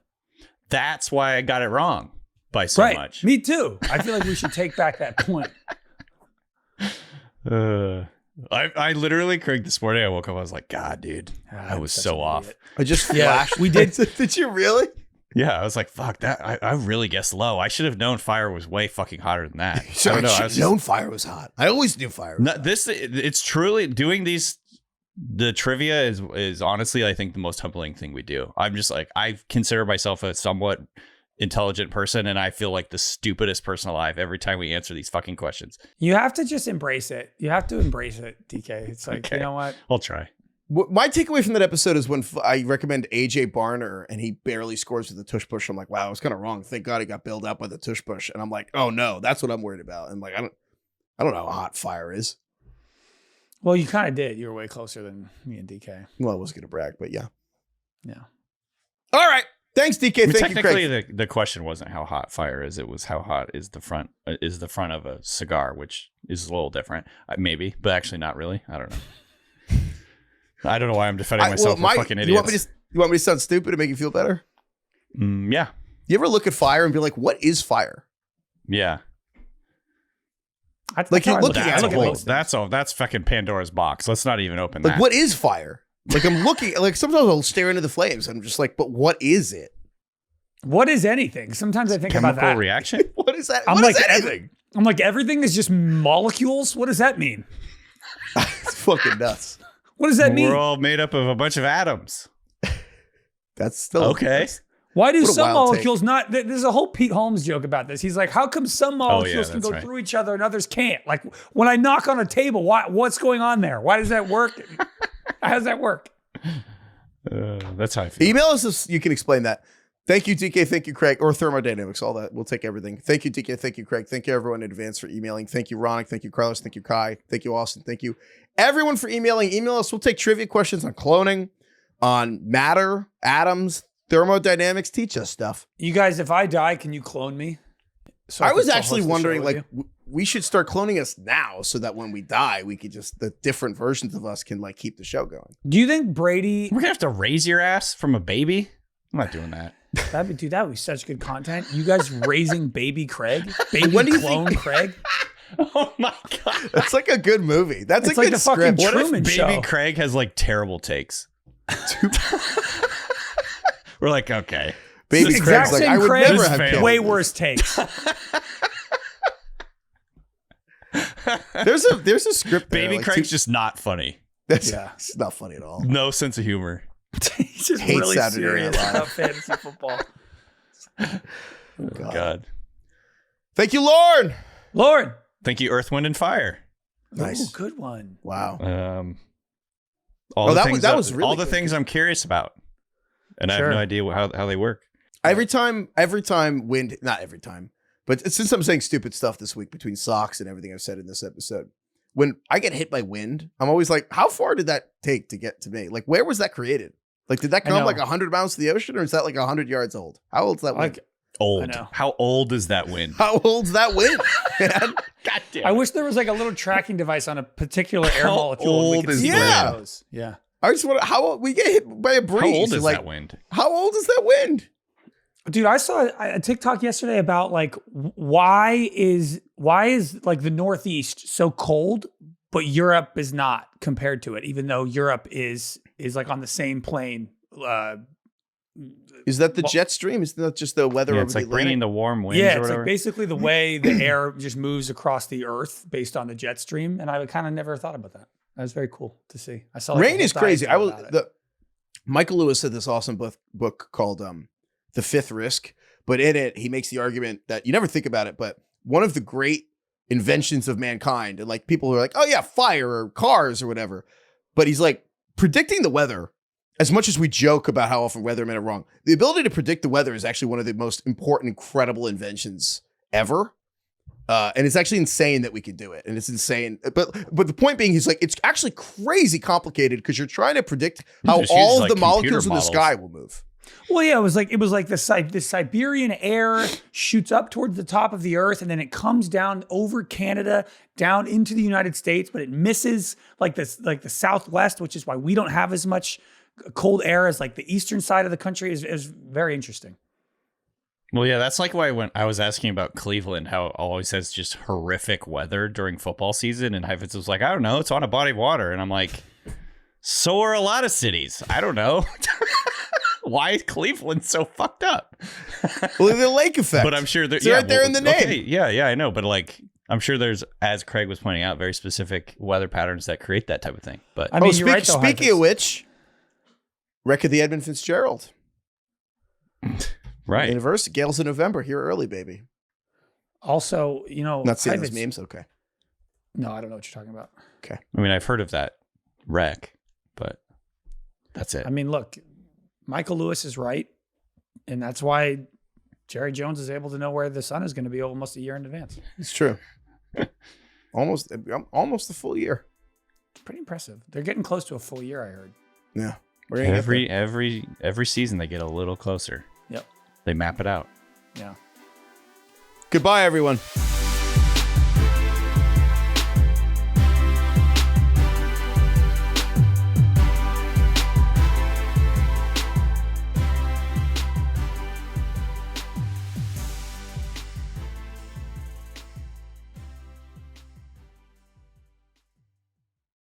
That's why I got it wrong by so much. Me too. I feel like we should take back that point. I literally, Craig, this morning I woke up, I was like, God, dude, I was so off. I just flashed. We did. Did you really? Yeah, I was like, fuck that. I really guessed low. I should have known fire was way fucking hotter than that. So I should have known fire was hot. I always knew fire was hot. It's truly doing the trivia is honestly, I think, the most humbling thing we do. I'm just like, I consider myself a somewhat intelligent person, and I feel like the stupidest person alive every time we answer these fucking questions. You have to just embrace it. You have to embrace it, DK. It's like, Okay. You know what? I'll try. My takeaway from that episode is when I recommend AJ Barner and he barely scores with the tush push. I'm like, wow, I was kind of wrong. Thank God he got bailed out by the tush push. And I'm like, oh no, that's what I'm worried about. And like, I don't know how hot fire is. Well, you kind of did. You were way closer than me and DK. Well, I was going to brag, but yeah. Yeah. All right. Thanks, DK. Thank you, technically, Craig. the question wasn't how hot fire is. It was how hot is the front of a cigar, which is a little different, maybe, but actually not really. I don't know. I don't know why I'm defending myself for fucking idiots. You want me to sound stupid to make you feel better? Yeah. You ever look at fire and be like, what is fire? Yeah. Like you're looking at it. That's fucking Pandora's box. Let's not even open that. Like, what is fire? Like, I'm looking, like, sometimes I'll stare into the flames. I'm just like, but what is it? What is anything? Sometimes I think about that. Chemical reaction? What is that? I'm What like is anything? I'm like, everything is just molecules? What does that mean? It's fucking nuts. What does that mean? We're all made up of a bunch of atoms. That's still okay. Why do What a some wild molecules not? There's a whole Pete Holmes joke about this. He's like, how come some molecules can go through each other and others can't? Like when I knock on a table, what's going on there? Why does that work? How does that work? That's how I feel. Email us if you can explain that. Thank you, DK. Thank you, Craig. Or thermodynamics, all that. We'll take everything. Thank you, DK. Thank you, Craig. Thank you, everyone in advance for emailing. Thank you, Ronak. Thank you, Carlos. Thank you, Kai. Thank you, Austin. Thank you, everyone, for emailing. Email us. We'll take trivia questions on cloning, on matter, atoms, thermodynamics. Teach us stuff. You guys, if I die, can you clone me? So I was actually wondering, like, we should start cloning us now so that when we die, we could just, the different versions of us can, like, keep the show going. Do you think Brady? We're gonna have to raise your ass from a baby. I'm not doing that. That would be such good content. You guys raising baby Craig, baby clone Craig. Oh my god, that's like a good movie. That's it's a like good the fucking script. Truman What if Show. Baby Craig has like terrible takes? We're like, okay, Baby Exact Craig's like, same I would Craig, never have killed. way worse takes. There's a script there. Baby like, Craig's just not funny. That's Yeah. it's not funny at all. No sense of humor. He's just Hate really Saturday serious Night Live. about fantasy football. God. Thank you, Lauren. Lauren. Thank you, Earth, Wind, and Fire. Nice. Ooh, good one. Wow. All the that things was really all the good. things I'm curious about, and I Sure. have no idea how they work. Every time wind, not every time, but since I'm saying stupid stuff this week between socks and everything I've said in this episode, when I get hit by wind, I'm always like, how far did that take to get to me? Like, where was that created? Like, did that come like 100 miles to the ocean, or is that like 100 yards old? How old's that wind? Old. I know. How old is that wind? How old's that wind, man? God damn. I wish there was like a little tracking device on a particular air How molecule. and we old could is see that? where it goes. Yeah. I just want to, how old, we get hit by a breeze. How old is like, that wind? How old is that wind? Dude, I saw a TikTok yesterday about like why is like the Northeast so cold, but Europe is not compared to it, even though Europe is like on the same plane. Is that the jet stream? Isn't that just the weather? Yeah, over it's the like bringing the warm winds. Yeah, or it's whatever. like basically the way the air just moves across the earth based on the jet stream, and I kind of never thought about that. That was very cool to see. I saw like, rain a is whole crazy. diagram about it. Michael Lewis had this awesome book called The Fifth Risk, But in it, he makes the argument that you never think about it, but one of the great inventions of mankind, and like people are like, oh yeah, fire or cars or whatever. But he's like, predicting the weather, as much as we joke about how often weathermen are wrong, the ability to predict the weather is actually one of the most important, incredible inventions ever. And it's actually insane that we can do it. And it's insane. But the point being, he's like, it's actually crazy complicated because you're trying to predict how all of the molecules in the sky will move. Well, yeah, it was like the Siberian air shoots up towards the top of the earth, and then it comes down over Canada, down into the United States, but it misses like the Southwest, which is why we don't have as much cold air as like the eastern side of the country. Is very interesting. Well, yeah, that's like why when I was asking about Cleveland, how it always has just horrific weather during football season, and Heifetz was like, I don't know, it's on a body of water. And I'm like, so are a lot of cities. I don't know. Why is Cleveland so fucked up? Well, the lake effect. But I'm sure it's right there in the name. Okay, yeah, I know. But like, I'm sure there's, as Craig was pointing out, very specific weather patterns that create that type of thing. But I mean, you're right, though, speaking of which, wreck of the Edmund Fitzgerald. Right. University. Gales in November. Here early, baby. Also, not seeing those memes. Okay. No, I don't know what you're talking about. Okay. I mean, I've heard of that wreck, but that's it. I mean, look, Michael Lewis is right, and that's why Jerry Jones is able to know where the sun is going to be almost a year in advance. It's true. almost a full year. It's pretty impressive. They're getting close to a full year, I heard. Yeah. Every season they get a little closer. Yep. They map it out. Yeah. Goodbye, everyone.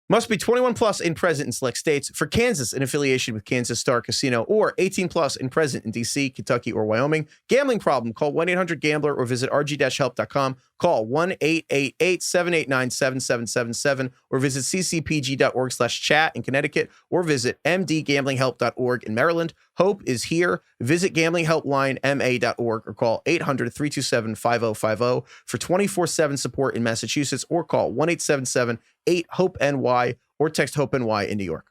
Must be 21 plus and present in select states. For Kansas, in affiliation with Kansas Star Casino, or 18 plus and present in D.C., Kentucky, or Wyoming. Gambling problem? Call 1-800-GAMBLER or visit rg-help.com. Call 1-888-789-7777 or visit ccpg.org/chat in Connecticut or visit mdgamblinghelp.org in Maryland. Hope is here. Visit gamblinghelplinema.org or call 800-327-5050 for 24/7 support in Massachusetts or call 1-877-8-HOPE-NY or text HOPE-NY in New York.